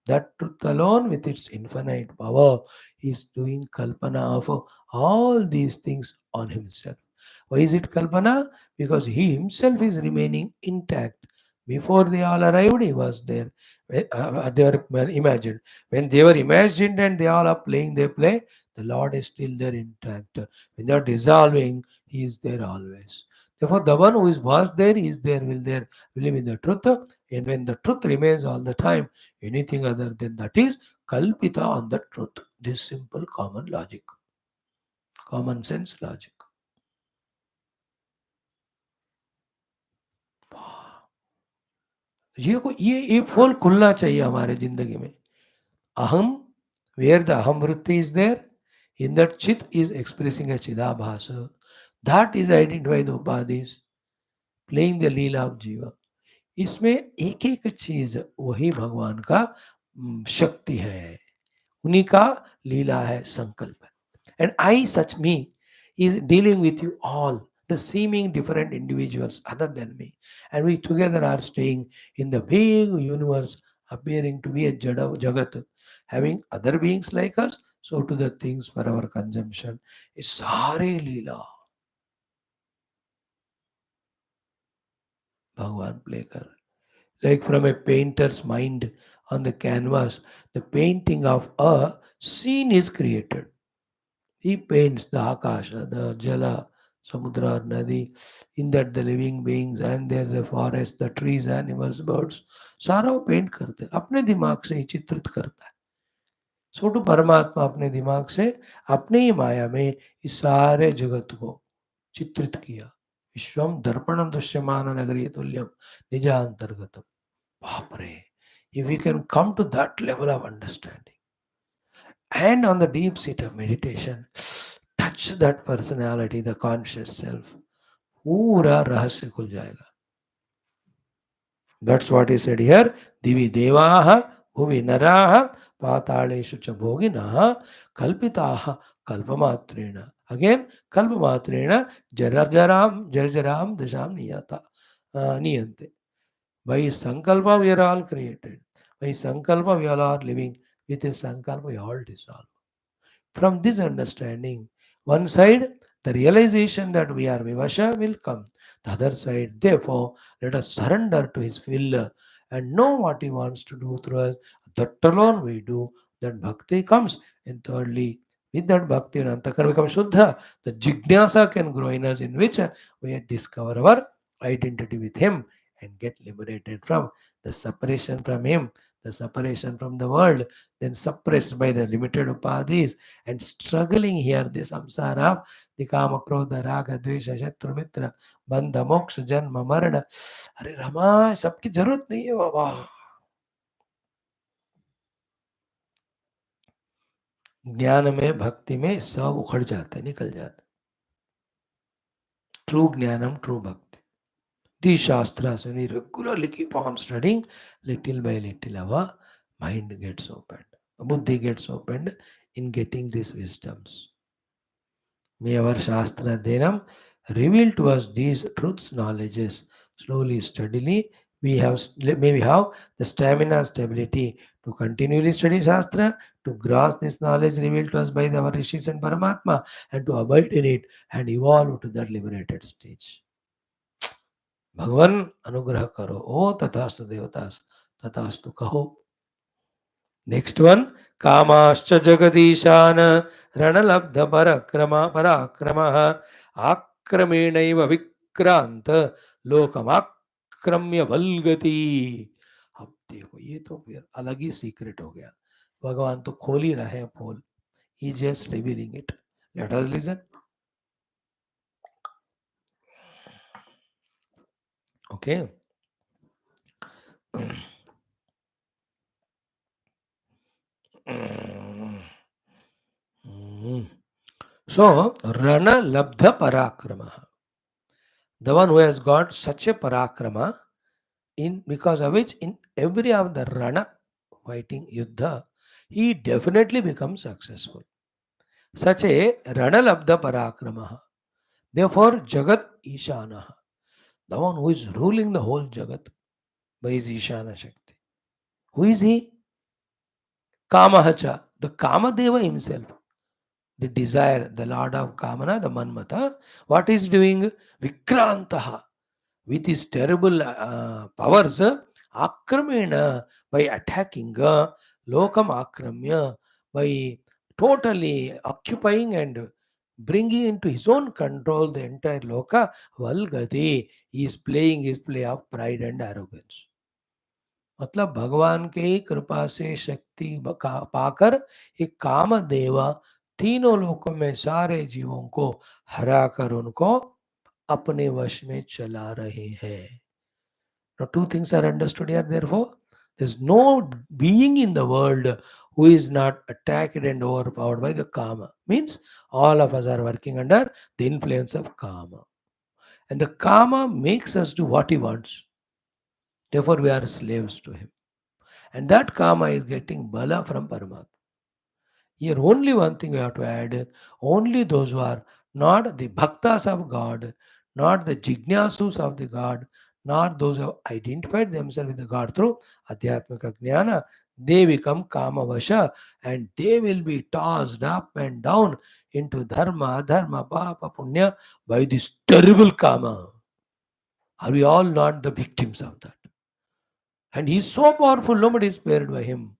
That truth alone, with its infinite power, is doing kalpana of all these things on himself. Why is it kalpana? Because he himself is remaining intact. Before they all arrived, he was there. They were imagined. When they were imagined and they all are playing their play, the Lord is still there intact. When they are dissolving, he is there always. Therefore, the one who was there is there, will live in the truth. And when the truth remains all the time, anything other than that is kalpita on the truth. This simple common logic, common sense logic. ये फूल खुलना चाहिए हमारे जिंदगी में. अहम, where the aham vritti is there, in that chit is expressing a chidabhasa. That is identified the upadhis, playing the leela of jiva. इसमें एक एक चीज वही भगवान का शक्ति है, उन्हीं का लीला है, संकल्प है. And I, such me, is dealing with you all, the seeming different individuals other than me. And we together are staying in the big universe, appearing to be a Jagat, having other beings like us, so to the things for our consumption. Is sare leela. Bhagwan play kar. Like from a painter's mind on the canvas, the painting of a scene is created. He paints the Akasha, the Jala, Samudra, Nadi, in that the living beings, and there's a forest, the trees, animals, birds. सारा वो paint करते हैं अपने दिमाग से ही चित्रित करता है. सो टू परमात्मा अपने दिमाग से अपने ही माया में इस सारे जगत को चित्रित किया. विश्वम दर्पणम दृश्यमान नगरी तुल्यम निजांतर्गतम. बाप रे, if we can come to that level of understanding and on the deep seat of meditation, touch that personality, the conscious self, पूरा रहस्य खुल जाएगा. That's what he said here. Divi devaha, bhuvi naraha, pataleshu cha bhoginaha, kalpitaha, kalpamatrena. Again, kalpamatrena, jarjaram, dasham niyata, niyante. By his sankalpa we are all created. By his sankalpa we all are living. With his sankalpa we all dissolve. From this understanding, one side, the realization that we are Vivasha will come. The other side, therefore, let us surrender to His will and know what He wants to do through us. That alone we do, that bhakti comes. And thirdly, with that bhakti and antakar becomes Shuddha, the jignasa can grow in us, in which we discover our identity with Him and get liberated from the separation from Him, the separation from the world, then suppressed by the limited upadhis and struggling here, the samsara, the kama, krodha, raga, dvesha, shatru, mitra, bandha, moksha, janma, marana. अरे रमा सबकी जरूरत नहीं है बाबा. ज्ञान में भक्ति में सब उखड़ जाते, निकल जाते. ट्रू ज्ञानम, ट्रू भक्ति. These shastras, when we regularly keep on studying, little by little, our mind gets opened, buddhi gets opened in getting these wisdoms. May our Shastra Dhenam reveal to us these truths, knowledges, slowly, steadily. May we have the stamina, stability to continually study Shastra, to grasp this knowledge revealed to us by our Rishis and Paramatma, and to abide in it and evolve to that liberated stage. भगवान अनुग्रह करो. ओ तथास्तु देवतास, तथास्तु कहो. Next one, कामाश्च जगदीशान रणलब्ध पराक्रमः आक्रमेणैव Vikrant लोकमाक्रम्य वल्गति. अब देखो, ये तो फिर अलग ही सीक्रेट हो गया. भगवान तो खोल ही रहे हैं पोल. He just revealing it. Let us listen. Okay. So, Rana Labdha Parakrama. The one who has got such a Parakrama, in because of which in every of the Rana fighting Yuddha, he definitely becomes successful. Such a Rana Labdha Parakrama. Therefore, Jagat Ishana, the one who is ruling the whole Jagat by his Ishana Shakti. Who is he? Kamahacha, the Kamadeva himself. The desire, the Lord of Kamana, the Manmata, what is doing? Vikrantaha, with his terrible powers, Akramena, by attacking, Lokam Akramya, by totally occupying and bringing into his own control the entire Loka, Valgati, he is playing his play of pride and arrogance. मतलब भगवान के ही कृपा से शक्ति पाकर एक काम देवा तीनों लोकों में सारे जीवों को हरा कर उनको अपने वश में चला रहे हैं. Now two things are understood here. Therefore, there's no being in the world who is not attacked and overpowered by the kama. Means all of us are working under the influence of kama, and the kama makes us do what he wants. Therefore, we are slaves to him. And that karma is getting bala from Paramatma. Here only one thing we have to add, only those who are not the bhaktas of God, not the jignasus of the God, not those who have identified themselves with the God through Adhyatmika Jnana, they become Kamavasha and they will be tossed up and down into Dharma, Dharma, Papa, Punya by this terrible Kama. Are we all not the victims of that? And he is so powerful, nobody is spared by him.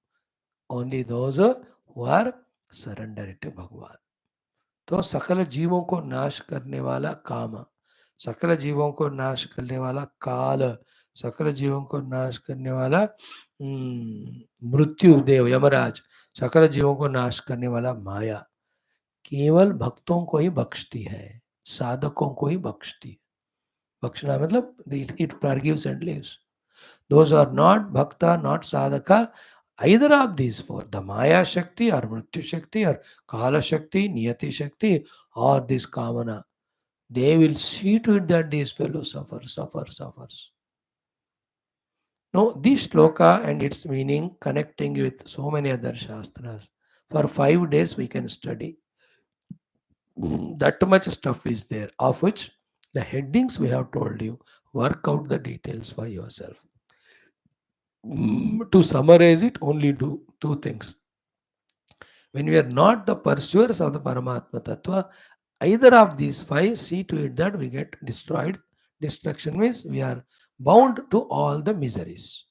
Only those who are surrendered to Bhagwan. तो सकल जीवों को नाश करने वाला काम, सकल जीवों को नाश करने वाला काल, सकल जीवों को नाश करने वाला मृत्यु देव यमराज, सकल जीवों को नाश करने वाला माया केवल भक्तों को ही बख्शती है, साधकों को ही बख्शती है. बख्शना मतलब it forgives and leaves. Those are not bhakta, not sadhaka, either of these four, the Maya Shakti or Mrityu Shakti or Kala Shakti, Niyati Shakti or this Kamana. They will see to it that these fellows suffers. Now, this shloka and its meaning connecting with so many other shastras. For 5 days we can study. That much stuff is there, of which the headings we have told you. Work out the details for yourself. To summarize it, only do two things. When we are not the pursuers of the Paramatma Tattva, either of these 5, see to it that we get destroyed. Destruction means we are bound to all the miseries.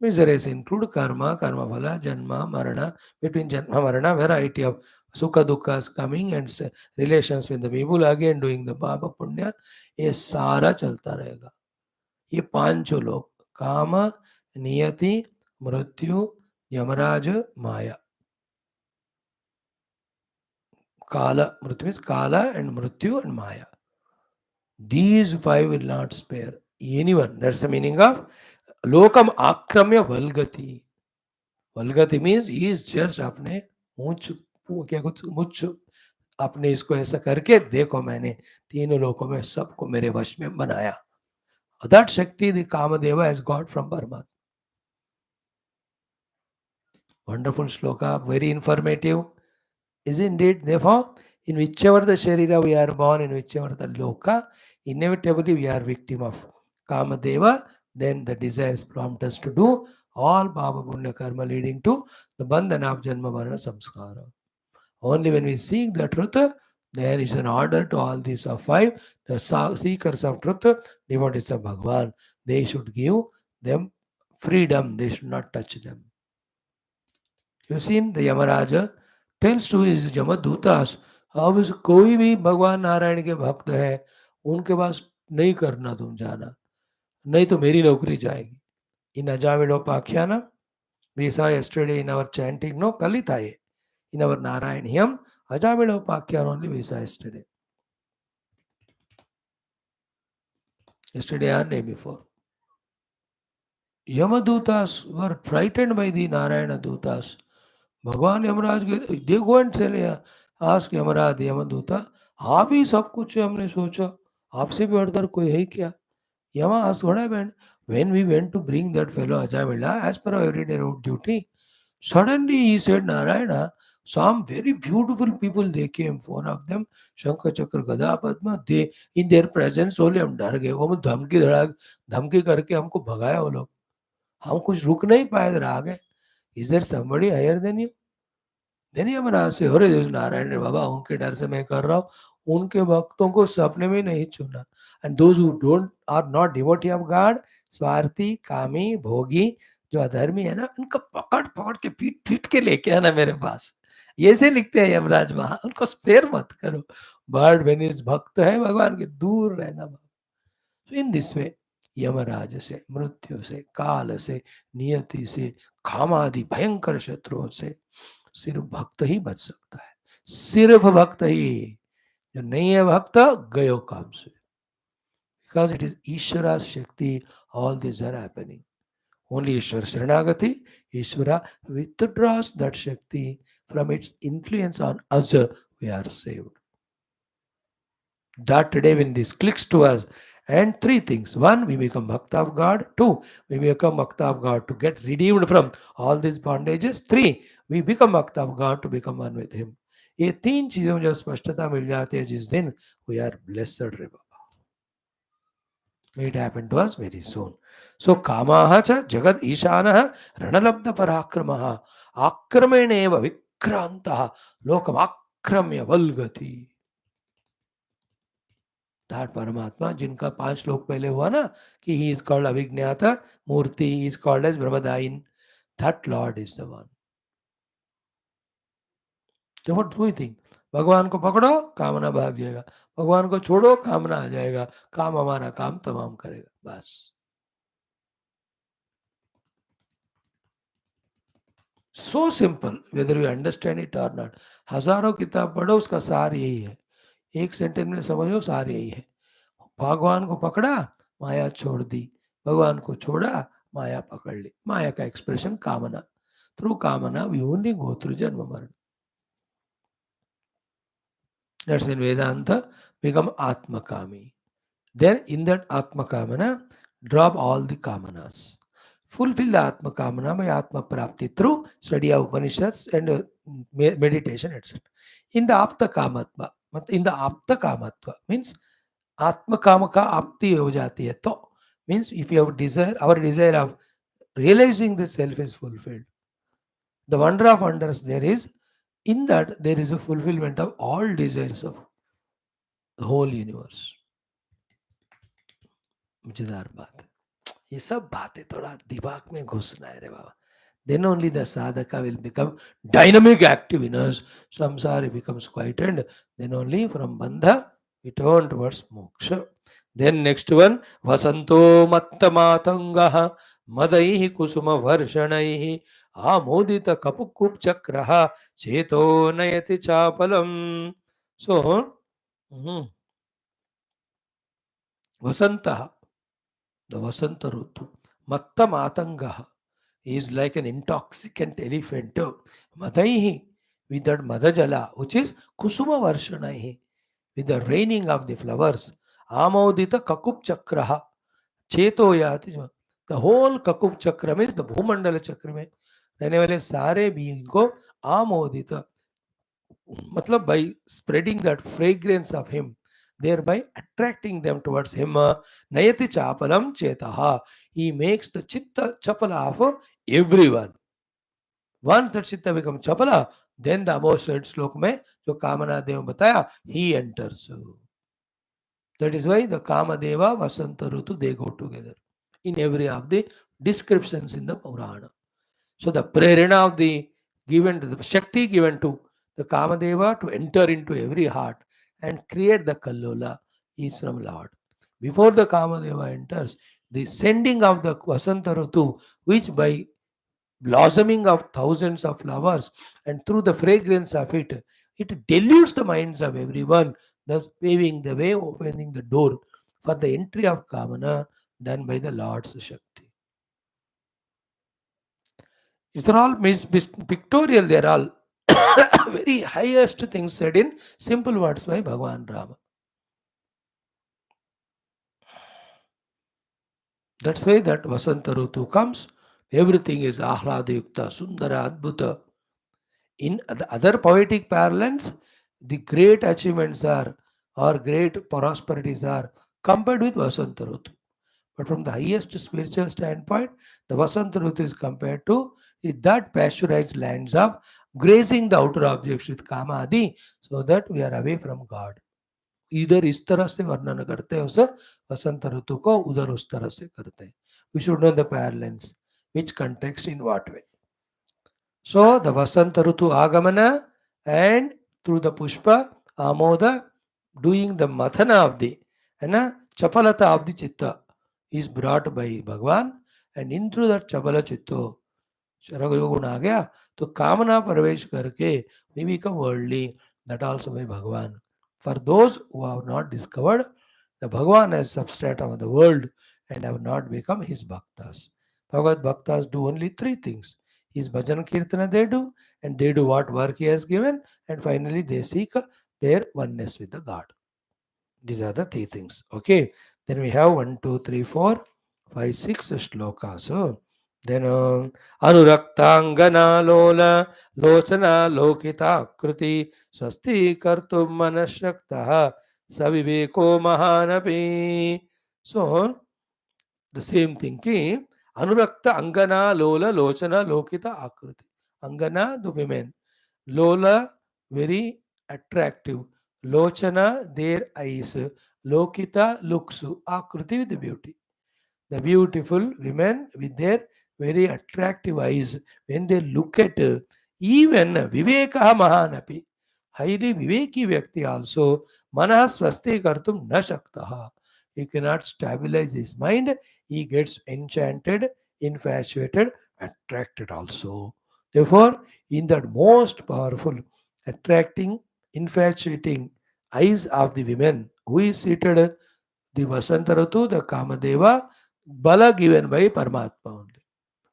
Miseries include karma, karma phala, janma, marana. Between janma, marana, variety of sukha dukkha's coming and relations with the people, again doing the papa punya. ये सारा चलता रहेगा. ये पांचों लोग काम, नियति, मृत्यु, यमराज, माया. Kala, mrityu means Kala and Mrityu and Maya. These 5 will not spare anyone. That's the meaning of Lokam Akramya Valgati. Valgati means he is just अपने ऊंच क्या कुछ मुच्छ अपने इसको ऐसा करके देखो मैंने तीनों लोकों में सबको मेरे वश में बनाया. That Shakti the Kamadeva has got from Paramatma. Wonderful shloka, very informative. Isn't it? Therefore, in whichever the Sharira we are born, in whichever the Loka, inevitably we are victim of Kamadeva. Then the desires prompt us to do all Bhava Punya Karma leading to the Bandhana of Janma Varna Samskara. Only when we seek the truth, there is an order to all these of 5. The seekers of truth, devotees of Bhagavan, they should give them freedom. They should not touch them. You seen the Yamaraja tells to his Jamadutas, अब कोई भी भगवान नारायण के भक्त है उनके पास नहीं करना तुम जाना, नहीं तो मेरी नौकरी जाएगी. In Ajamilopakhyanam, we saw yesterday in our chanting, no, कल ही था ये. In our Narayan hymn, Ajamilopakhyan only we saw yesterday. Yesterday or day before. Yamadutas were frightened by the Narayana Dutas. भगवान यमराज के they go and tell ask Yamraj Yamaduta, आप ही सब कुछ है, हमने सोचा आपसे भी बढ़कर कोई है क्या. Yama asked, what happened? When we went to bring that fellow Ajamila as per our everyday road duty, suddenly he said, Narayana, some very beautiful people, they came, 4 of them, Shankha Chakra Gada Padma, they, in their presence only हम डर गए. वो धमकी करके हमको भगाया वो लोग, हम कुछ रुक नहीं पाए, इधर आ गए. Is there somebody higher than you? Then Yamraj से, अरे नारायण बाबा उनके डर से मैं कर रहा हूँ, उनके भक्तों को सपने में नहीं चुना. And those who don't are not devotee of God, स्वार्थी, कामी, भोगी, जो अधर्मी है ना, उनको पकड़ पकड़ के पीट पीट के लेके आना मेरे पास. ये से लिखते हैं यमराज महा, उनको स्पेयर मत करो. बट व्हेन इज भक्त है भगवान के, दूर रहना. सो इन दिस वे यमराज से, मृत्यु से, काल से, नियति से, कामादि भयंकर शत्रुओं से सिर्फ भक्त ही बच सकता है. सिर्फ भक्त ही. जो नहीं है भक्त, गयो काम से. Because it is Ishwara's Shakti, all these are happening. Only Ishwara Sharanagati, Ishwara withdraws that Shakti from its influence on us, we are saved. That today when this clicks to us, and 3 things. 1, we become Bhakta of God. 2, we become Bhakta of God to get redeemed from all these bondages. 3, we become Bhakta of God to become one with Him. ये 3 चीजों में जब स्पष्टता मिल जाती है जिस दिन, we are blessed रे बाबा. May it happen to us very soon. So Kamaha cha Jagad Ishanaha Ranalabdha Parakramaha Akrameneva Vikrantaha Lokam Akramya Valgati. That Paramatma, जिनका 5 श्लोक पहले हुआ ना कि he is called Avignata Murti, he is called as Brahmadayin. That Lord is the one. So what do you think? भगवान को पकड़ो कामना भाग जाएगा, भगवान को छोड़ो कामना आ जाएगा, काम हमारा काम तमाम करेगा. बस so simple, whether you understand it और नॉट. हजारों किताब पढ़ो, उसका सार यही है. एक सेंटेंस में समझो, सार यही है. भगवान को पकड़ा, माया छोड़ दी. भगवान को छोड़ा, माया पकड़ ली. माया का एक्सप्रेशन कामना. थ्रू कामना वी ओनली गो थ्रू जन्म मरण. That's in Vedanta, become Atmakami. Then in that Atmakamana, drop all the Kamanas. Fulfill the Atmakamana by Atma Prapti through study of Upanishads and meditation, etc. In the Apta Kamatva, means Atma Kama ka Apti ho jati hai. To means if you have desire, our desire of realizing the self is fulfilled. The wonder of wonders there is, in that there is a fulfillment of all desires of the whole universe. मजेदार बात है. ये सब बातें थोड़ा दिमाग में घुसना है रे बाबा. Then only the sadhaka will become dynamic, active in us. Samsara becomes quietened. Then only from bandha we turn towards moksha. Then next one, vasanto mattamatangaha madaihi kusuma varshanaihi amodita kapukup chakraha cheto nayati chapalam. So, vasantaha, the Vasanta Rutu. Matta Matangaha is like an intoxicant elephant. Madaihi, with that Madajala, which is Kusuma Varshanaihi, with the raining of the flowers. Amaudita Kakup Chakraha. Cheto Yati. The whole Kakup Chakra means the Bhumandala Chakra में रहने वाले सारे being को आमोदित, मतलब by spreading that fragrance of him, thereby attracting them towards him. Nayati chapalam chetaha. He makes the chitta chapala of everyone. Once that chitta becomes chapala, then the above said slok में जो कामना देव बताया, he enters. That is why the Kamadeva, Vasanta Rutu, they go together in every of the descriptions in the Purana. So the prerana of the given to the Shakti given to the Kamadeva to enter into every heart and create the Kallola is from Lord. Before the Kamadeva enters, the sending of the Vasanta Rutu, which by blossoming of thousands of flowers and through the fragrance of it, it dilutes the minds of everyone, thus paving the way, opening the door for the entry of Kamana done by the Lord's Shakti. These are all pictorial, they are all very highest things said in simple words by Bhagavan Rama. That's why that Vasanta Rutu comes, everything is Ahlada Yukta, Sundara, Adbhuta. In the other poetic parlance, the great achievements are, or great prosperities are compared with Vasanta Rutu. But from the highest spiritual standpoint, the Vasanta Rutu is compared to that pasteurized lands of grazing the outer objects with Kama Adi, so that we are away from God. इधर इस तरह से वर्णन करते हैं उसे वसंत ऋतु को, उधर उस तरह से करते हैं. We should know the parlance, which context in what way. So the Vasanta Rutu Agamana and through the Pushpa Amoda doing the Mathana of the Chapalata of the Chitta is brought by Bhagwan, and in through that Chapala Chitto Sharagayoguna आ गया तो कामना प्रवेश करके we become worldly. That also by Bhagwan. For those who have not discovered the Bhagwan as substrate of the world and have not become his bhaktas. Bhagavad bhaktas do only three things. His bhajan kirtana they do, and they do what work he has given, and finally they seek their oneness with the God. These are the three things. Okay. Then we have 1, 2, 3, 4, 5, 6 shlokas. So then Anuraktangana Lola Lochana Lokita Kruti Swasti Kartum Manashaktaha Saviveko Mahanapi. So The same thing ki Anurakta Angana Lola Lochana Lokita Akruti. Angana, the women. Lola, very attractive. Lochana, their eyes. Lokita, looks. Akruti, with the beauty. The beautiful women with their very attractive eyes, when they look at even Viveka Mahanapi, highly Viveki Vyakti also, Manah Swasti Kartum Na Shaktaha. He cannot stabilize his mind, he gets enchanted, infatuated, attracted also. Therefore, in that most powerful, attracting, infatuating eyes of the women, who is seated the Vasantaratu, the Kamadeva, Bala given by Paramatma only.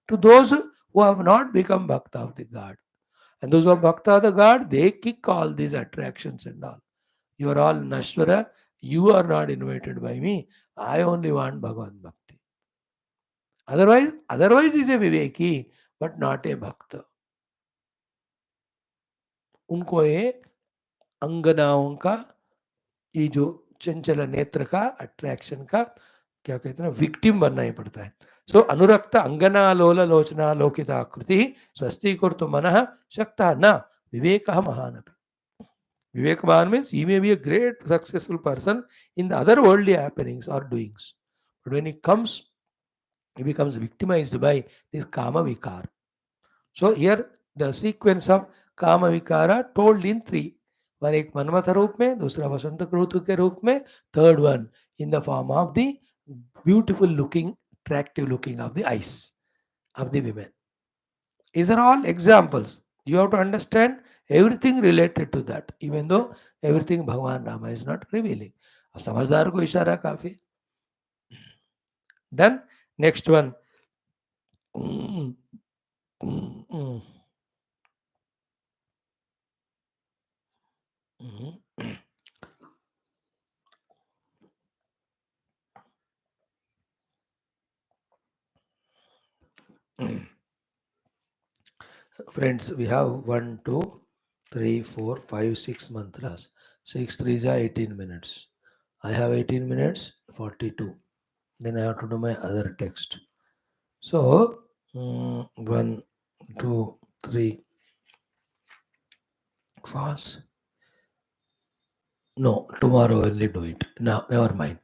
To those who have not become Bhakta of the God. And those who are Bhakta of the God, they kick all these attractions and all. You are all Nashwara, you are not invited by me. I only want Bhagavan Bhakti. Otherwise is a Viveki, but not a Bhakta. उनको ये अंगनाओं का ये जो चंचल नेत्र का attraction का क्या कहते हैं विक्टिम बनना ही पड़ता है. सो अनुरक्त अंगना लोल लोचना लोकिता कृति स्वस्ति कुर्तु मनः शक्ता न विवेक महान. Vivekman means he may be a great successful person in the other worldly happenings or doings, but when he becomes victimized by this kama vikar. So here the sequence of kama vikara told in three. One एक मनमथ रूप में, दूसरा वसंत ऋतु के रूप में, third one in the form of the beautiful looking, attractive looking of the eyes of the women. These are all examples. You have to understand everything related to that, even though everything Bhagwan Rama is not revealing. समझदार को इशारा काफी. Then next one. Friends, we have 1, 2, 3, 4, 5, 6 mantras. 6 3s are 18 minutes. I have 18 minutes, 42. Then I have to do my other text. So, 1, 2, 3, fast. No, tomorrow only do it. Now, never mind.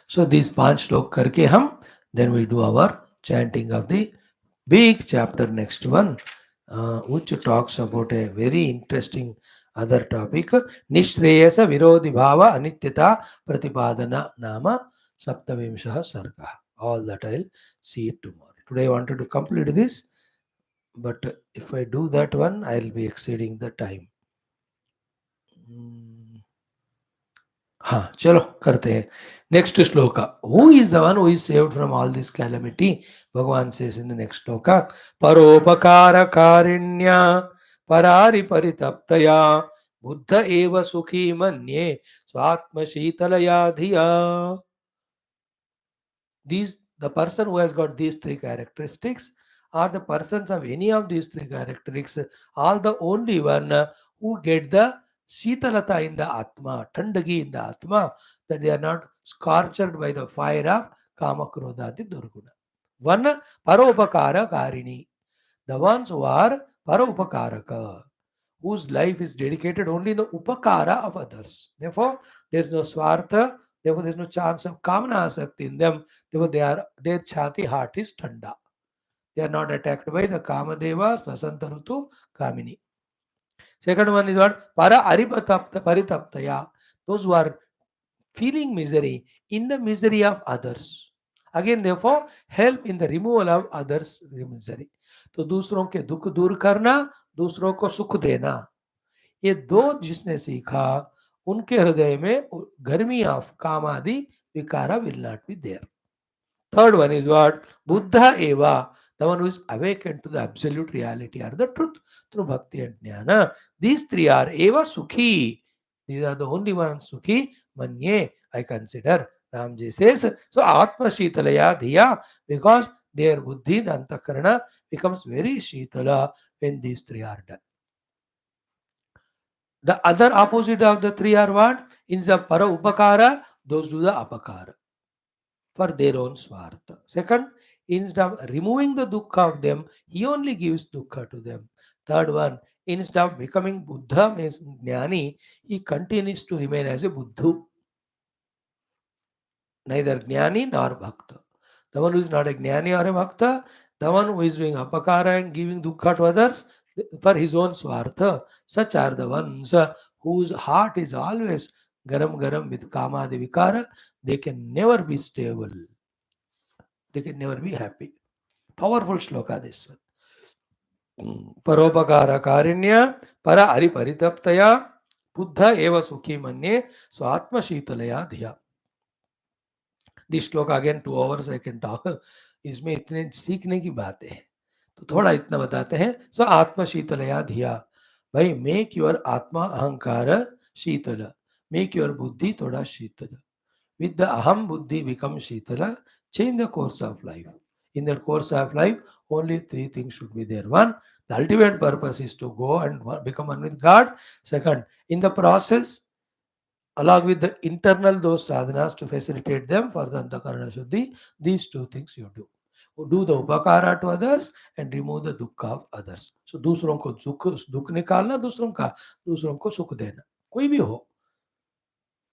So, these 5 shlok karke hum, then we do our chanting of the big chapter, next one, which talks about a very interesting other topic. Nishreyasa Virodhi Bhava Anityata Pratipadana Nama Saptavimshaha Sarga. All that I'll see it tomorrow. Today I wanted to complete this, but if I do that one, I'll be exceeding the time. हाँ चलो करते हैं. Next shloka. Who is the one who is saved from all this calamity? Bhagavan says in the next shloka, Paropakara karinya parari paritaptaya buddha eva sukhi manye swatma shitalaya dhiya. The person who has got these three characteristics, or the persons of any of these three characteristics, are the only one who get the Shitalata in the Atma, Tandagi in the Atma, that they are not scorched by the fire of Kama Krodhati Durguna. One, Paropakara Karini. The ones who are Paropakaraka, whose life is dedicated only in the Upakara of others. Therefore, there is no Swartha, therefore there is no chance of Kamana Asakti in them. Therefore, their Chati heart is Tanda. They are not attacked by the Kamadeva, Svasantarutu, Kamini. Second one is what? Para aripatapta paritaptaya. Those who are feeling misery in the misery of others. Again, therefore, help in the removal of others' misery. तो दूसरों के दुख दूर करना, दूसरों को सुख देना, ये दो जिसने सीखा, उनके हृदय में गर्मी ऑफ काम आदि विकारा will not be there. Third one is what? Buddha eva, the one who is awakened to the absolute reality or the truth through bhakti and jnana. These three are eva sukhi. These are the only ones sukhi. Manye, I consider. Ramji says, so Atma Shitalaya Dhiya, because their buddhi, the antakarana, becomes very Shitala when these three are done. The other opposite of the three are what? In the para upakara, those do the apakara. for their own swartha. Second, instead of removing the dukkha of them, he only gives dukkha to them. Third one, instead of becoming Buddha, means Jnani, he continues to remain as a Buddhu, neither Jnani nor Bhakta. The one who is not a Jnani or a Bhakta, the one who is doing apakara and giving dukkha to others for his own swartha, such are the ones whose heart is always garam garam with kama vikara. They can never be stable. They can never be happy. Powerful shloka this one. Paropakara karinya para ariparitaptaya buddha eva sukhi manye swatma शीतलया धिया. This श्लोक again 2 hours I can talk. इसमें इतने सीखने की बातें हैं तो थोड़ा इतना बताते हैं. सो आत्म शीतलया धिया, भाई मेक योर आत्मा अहंकार शीतल, मेक योर बुद्धि थोड़ा शीतल. With the aham buddhi become shitala, change the course of life. In that course of life, only 3 things should be there. One, the ultimate purpose is to go and become one with God. Second, in the process, along with the internal those sadhanas to facilitate them for the antakarana shuddhi, these 2 things you do. Do the upakara to others and remove the dukkha of others. So दूसरों को दुख निकालना, दूसरों को सुख देना, कोई भी हो,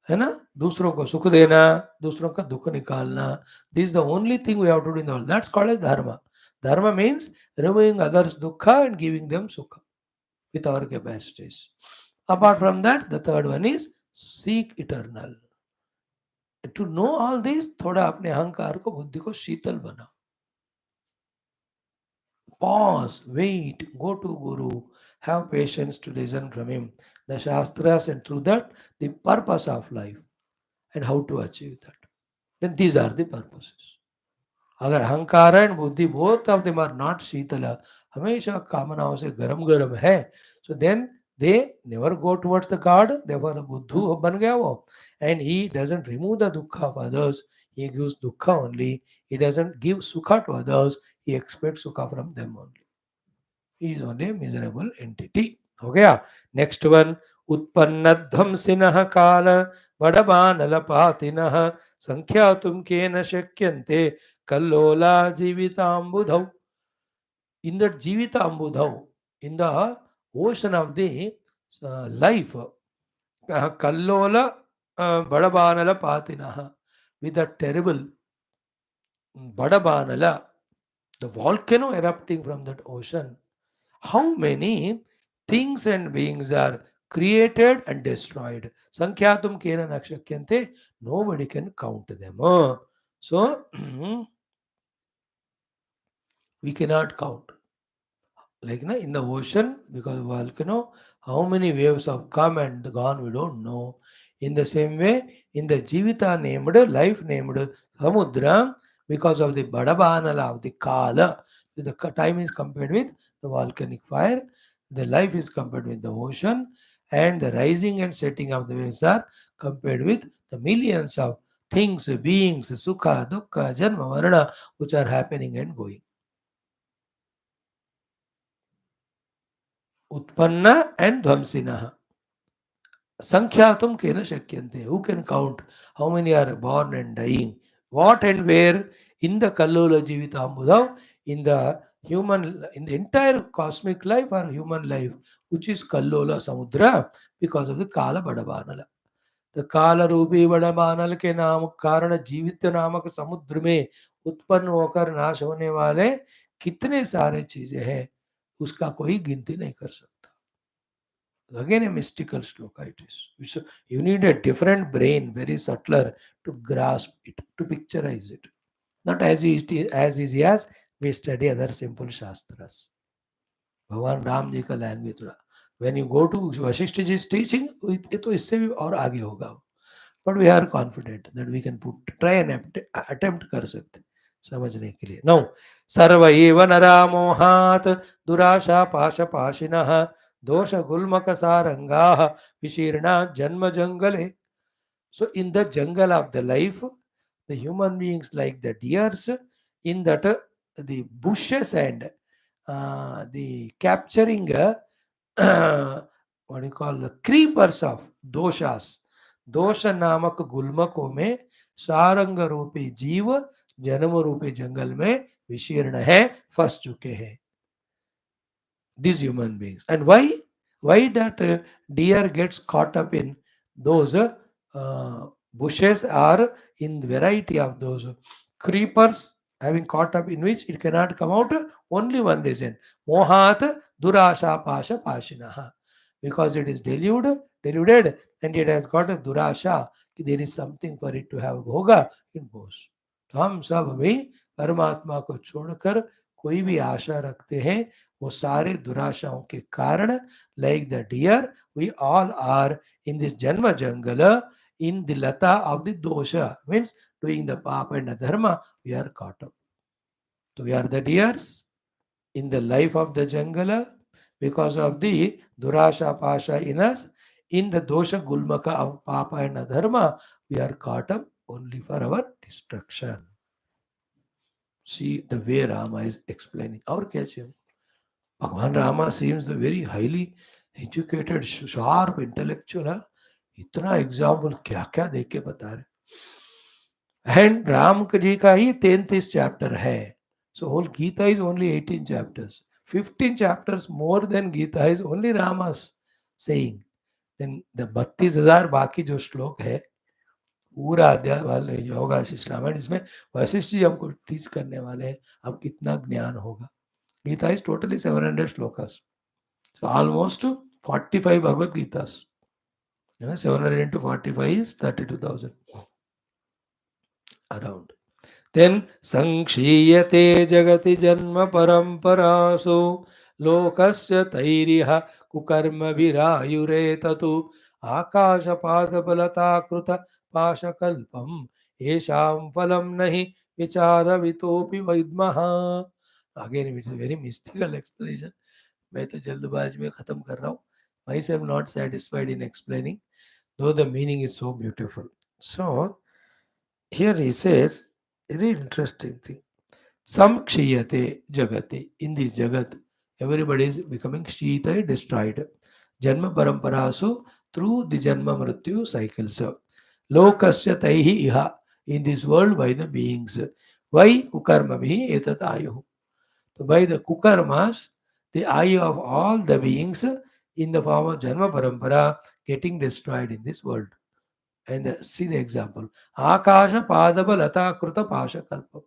है ना. दूसरों को सुख देना, दूसरों का दुख निकालना, this the only thing we have to do in the world. That's called as dharma. Dharma means removing others dukha and giving them sukh with our capacities. Apart from that, the third one is seek eternal. To know all this, थोड़ा अपने अहंकार को, बुद्धि को शीतल बना. Pause, wait, go to Guru, have patience to listen from him, the Shastras, and through that, the purpose of life and how to achieve that. Then these are the purposes. अगर अहंकार and बुद्धि both of them are not शीतल, हमेशा कामनाओं से गरम गरम है, so then they never go towards the God. Therefore बुद्धू बन गया वो, and he doesn't remove the दुख ऑफ अदर्स, ही गिव्स दुख ओनली. ही डजंट गिव सुख टू अदर्स, ही एक्सपेक्ट्स सुख from them only. He is only a miserable entity. हो गया. नेक्स्ट वन, उत्पन्न ध्वंसिनः काल बडबानलपातिनः संख्यातुं केन शक्यन्ते कल्लोला जीवितांबुधौ. In that जीवितांबुधौ, in the ocean of the life, kallola badabanala patinah, with the terrible badabanala, the volcano erupting from that ocean. How many things and beings are created and destroyed? Sankhyatum kena nakshakyante, nobody can count them. So we cannot count. Like in the ocean, because volcano, how many waves have come and gone, we don't know. In the same way, in the Jivita named, life named Samudra, because of the Badabanala of the Kala, the time is compared with the volcanic fire, the life is compared with the ocean, and the rising and setting of the waves are compared with the millions of things, beings, Sukha, Dukkha, Janma, Varna, which are happening and going. Utpanna and Dhamsinaha. Sankhyatum kena shakyante. Who can count how many are born and dying? What and where? In the Kallula Jivitambuddha, in the human, in the entire cosmic life or human life, which is Kallula Samudra, because of the Kala Badabanala. The Kala Rupi Badabanal के नाम कारण जीवित नामक समुद्र में उत्पन्न होकर नाश होने वाले कितने सारे चीजें हैं, उसका कोई गिनती नहीं कर सकता. Again a mystical shloka it is. So you need a different brain, very subtler, to grasp it, to picturize it. Not as easy as we study other simple shastras. भगवान राम जी का लैंग्वेज थोड़ा. When you go to Vaashishtha ji's teaching, ये तो इससे भी और आगे होगा. But we are confident that we can try and attempt कर सकते समझने के लिए. Now, सर्व एव नरा मोहात् दुराशा पाशपाशिनः दोष गुल्मक सारंगाः विशीर्णा जन्म जंगले. So in the jungle of the life, the human beings like the deers, in that the bushes and the capturing what do you call the creepers of doshas, दोष नामक गुल्मकों में सारंग रूपी जीव जन्म रूपी जंगल में विशीर्ण है, फंस चुके हैं, these human beings. And why that deer gets caught up in those bushes or in variety of those creepers having caught up in which it cannot come out? Only one reason: mohat durasha pasha pashinaha, because it is deluded, and it has got a durasha, there is something for it to have bhoga, it goes. तो हम सब भी परमात्मा को छोड़कर कोई भी आशा रखते हैं, वो सारे दुराशाओं के कारण, like the deer we all are in this janma jungle, in the lata of the dosha, means doing the papa and the dharma, we are caught up. So we are the deers in the life of the jangala because of the durasha pasha in us. In the dosha gulmaka of papa and the dharma, we are caught up only for our destruction. See the way Rama is explaining. Our catch him. Bhagwan Rama seems the very highly educated, sharp, intellectual है. इतना example क्या क्या देख के बता रहे. And Ram ji का ही 33 chapter है. So whole Gita is only 18 chapters. 15 chapters more than Gita is only Rama's saying. Then the 32,000 बाकी जो श्लोक है पूरा अध्याय वाले योगा शिष्ट रामायण, इसमें वशिष्ठ जी हमको टीच करने वाले हैं. अब कितना ज्ञान होगा. Gita is totally 700 shlokas. So almost 45 Bhagavad Gitas. 700 into 45 is 32,000 around. Then Sankshiyate Jagati Janma Paramparaso Lokasya Tairiha Kukarma Virayure Tatu Akasha Padabalata Kruta Pashakalpam Esham Phalam Nahi Vichara Vitopi Vaidmaha. Again, it's a very mystical explanation. मैं तो जल्दबाजी में खत्म कर रहा हूँ. Myself not satisfied in explaining, though the meaning is so beautiful. So here he says, very interesting thing. Samkshiyate jagate. In this jagat, everybody is becoming kshita, destroyed. Janma paramparasu, through the janma mrityu cycles. Lokasya taihi iha. In this world by the beings. Why kukarma bhi etat ayuhu. So by the kukarmas, the eye of all the beings in the form of Janma Parampara getting destroyed in this world. And see the example. Akasha Padaba Lata Kruta Pasha Kalpa.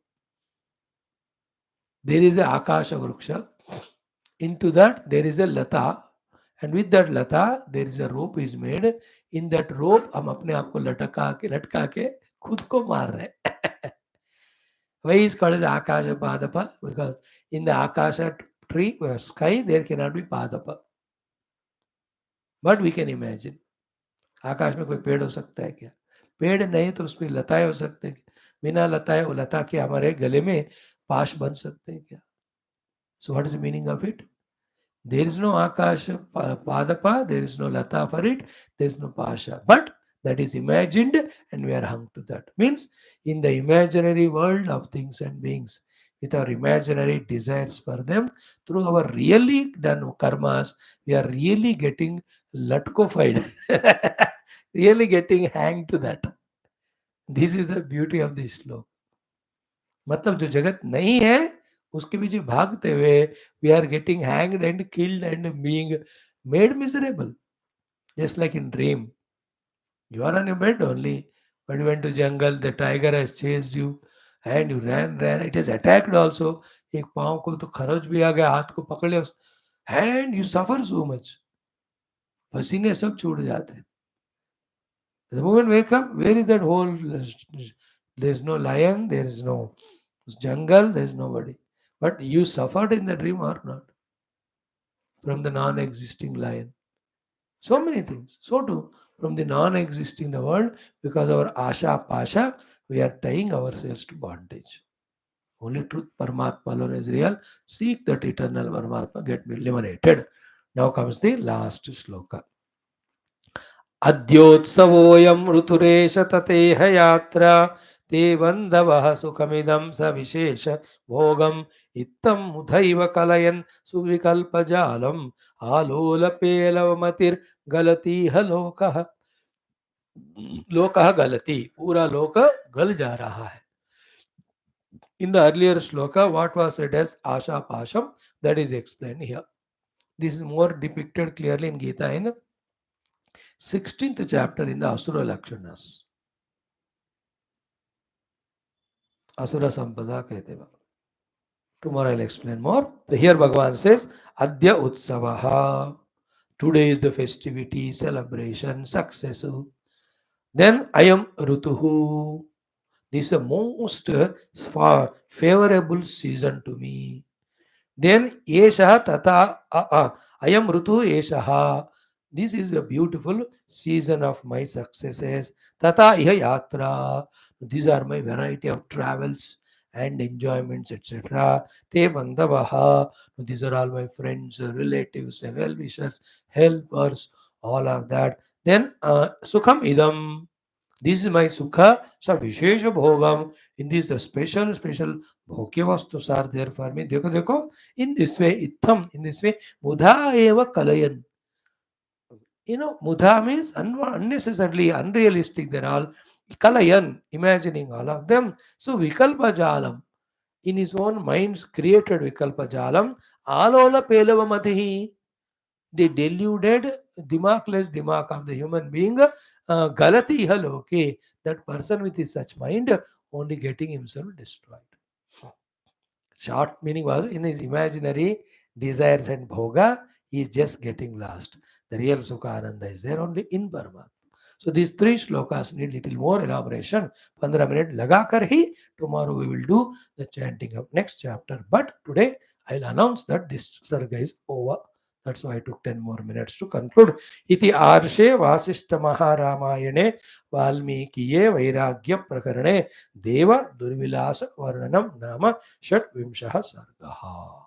There is a Akasha Vruksha. Into that there is a Lata. And with that Lata, there is a rope is made. In that rope, हम अपने आप को लटका के खुद को मार रहे. Why is called as Akasha Padapa? Because in the Akasha tree, sky, there cannot be Padapa. But we can imagine. आकाश में कोई पेड़ हो सकता है क्या? पेड़ नहीं तो उसमें लताएं हो सकते हैं. बिना लताएं, वो लता के हमारे गले में पाश बन सकते हैं क्या? So what is the meaning of it? There is no Akasha Padapa, there is no lata for it, there is no pasha. But that is imagined and we are hung to that. Means in the imaginary world of things and beings, with our imaginary desires for them, through our really done karmas, we are really getting latkofied, really getting hanged to that. This is the beauty of this श्लोक. मतलब जो जगत नहीं है उसके पीछे भागते हुए we are getting hanged and killed and being made miserable, just like in dream. You are on your bed only, but you went to jungle, the tiger has chased you and you ran, it has attacked also. एक पाँव को तो खरोच भी आ गया, हाथ को पकड़ लिया and you suffer so much. पसीने सब छूट जाते हैं. The moment wake up, where is that whole? There is no lion, there is no jungle, there is nobody. But you suffered in the dream or not? From the non-existing lion. So many things. So too, from the non-existing the world, because our asha pasha, we are tying ourselves to bondage. Only truth, Paramatma alone is real. Seek that eternal Paramatma, get eliminated. Now comes the last sloka. अद्योत्सवोऽयं ऋतुरेश ततेह यात्रा ते बन्धवः सुखमिदं स विशेष भोगम् इत्थम् उथैव कलयन् सुविकल्पजालम् आलोलपेलवमतिर्गलतीह लोकः. लोकः गलति, पूरा लोक गल जा रहा है. In the earlier shloka, what was said as Asha Pasham, that is explained here. This is more depicted clearly in Gita in 16th chapter in the Asura Lakshanas. Asura Sampada कहते हैं. Tomorrow I'll explain more. So here Bhagavan says, Adya Utsavaha. Today is the festivity, celebration, success. Then I am Rutuhu. This is the most favorable season to me. Then Esha Tata I am Rutu Eshaha. This is the beautiful season of my successes. Tata Iha Yatra. These are my variety of travels and enjoyments, etc. Te Bandavaha. These are all my friends, relatives, well wishers, helpers, all of that. Then Sukham Idam. This is my Sukha. So Vishesha Bhogam. In this, the special bhokya vastus are there for me. Dekho. In this way, itham, in this way, mudha eva kalayan. Mudha means unnecessarily unrealistic. They're all kalayan, imagining all of them. So vikalpa jalam, in his own minds created vikalpa jalam. Alola pelavamatihi, they deluded dimakless dimak of the human being. Galati haloke, that person with his such mind only getting himself destroyed. Short meaning was in his imaginary desires and bhoga, he is just getting lost. The real Sukha Ananda is there only in Paramatma. So these three shlokas need little more elaboration. 15 minutes laga kar hi. Tomorrow we will do the chanting of next chapter. But today I'll announce that this sarga is over. That's why I took 10 more minutes to conclude. Iti arshe Vaashishtha Maharamayane Valmikiye Vairagya Prakaranam Deva Durvilasa VARNANAM Nama Shat-vimshaha Sargaha.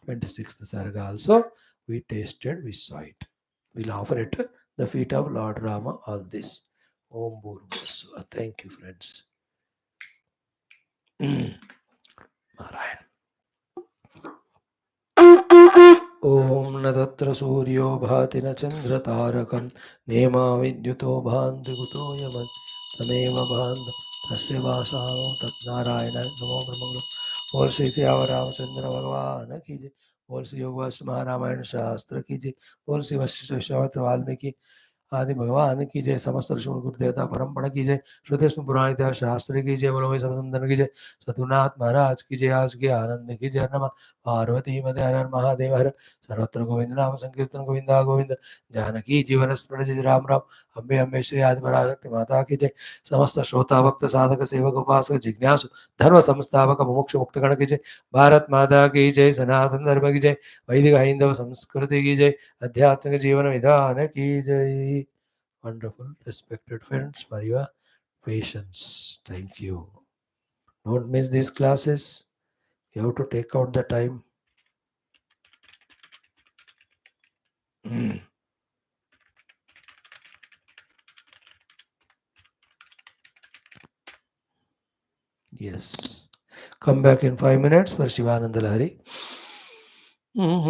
26th Sarga also we tasted, we saw it. We'll offer it at the feet of Lord Rama, all this. Om Bhurvasva. Thank you, friends. Narayan. Om न तत्र सूर्यो भाति न चन्द्रतारकं नेमा विद्युतो भान्ति कुतो यमन् तमेव भान्त तस्य वासानो तत्नारायण नमो ब्रह्मणो. बोल श्री सियावर रामचंद्र भगवान की जय. बोल श्री योग महारामायण शास्त्र की जय. बोल श्री वशिष्ठ विश्वामित्र वाल्मीकि आदि भगवान की जय. समस्त ऋषि गुरु देवता परम्परा की जय. श्रुति पुराण इतिहास शास्त्र की जय. बोलो समसंदन की जय. सतुनाथ महाराज की जय. आज के आनंद की जय. नमः पार्वती मदे हर हर महादेव हर. सर्वत्र गोविंद नाम संकीर्तन गोविंदा गोविंद. जानकी जीवन स्मरण जय राम राम. अम्बे अम्बे श्री आदि पराशक्ति माता की जय. समस्त श्रोता भक्त साधक सेवक उपासक जिज्ञासु धर्म संस्थापक मुमुक्षु मुक्त गण की जय. भारत माता की जय. सनातन धर्म की जय. वैदिक हैंदव संस्कृति की जय. आध्यात्मिक जीवन विधान की जय. Wonderful, respected friends, for your patience. Thank you. Don't miss these classes. You have to take out the time. Yes. Come back in 5 minutes for Shivananda Lahari.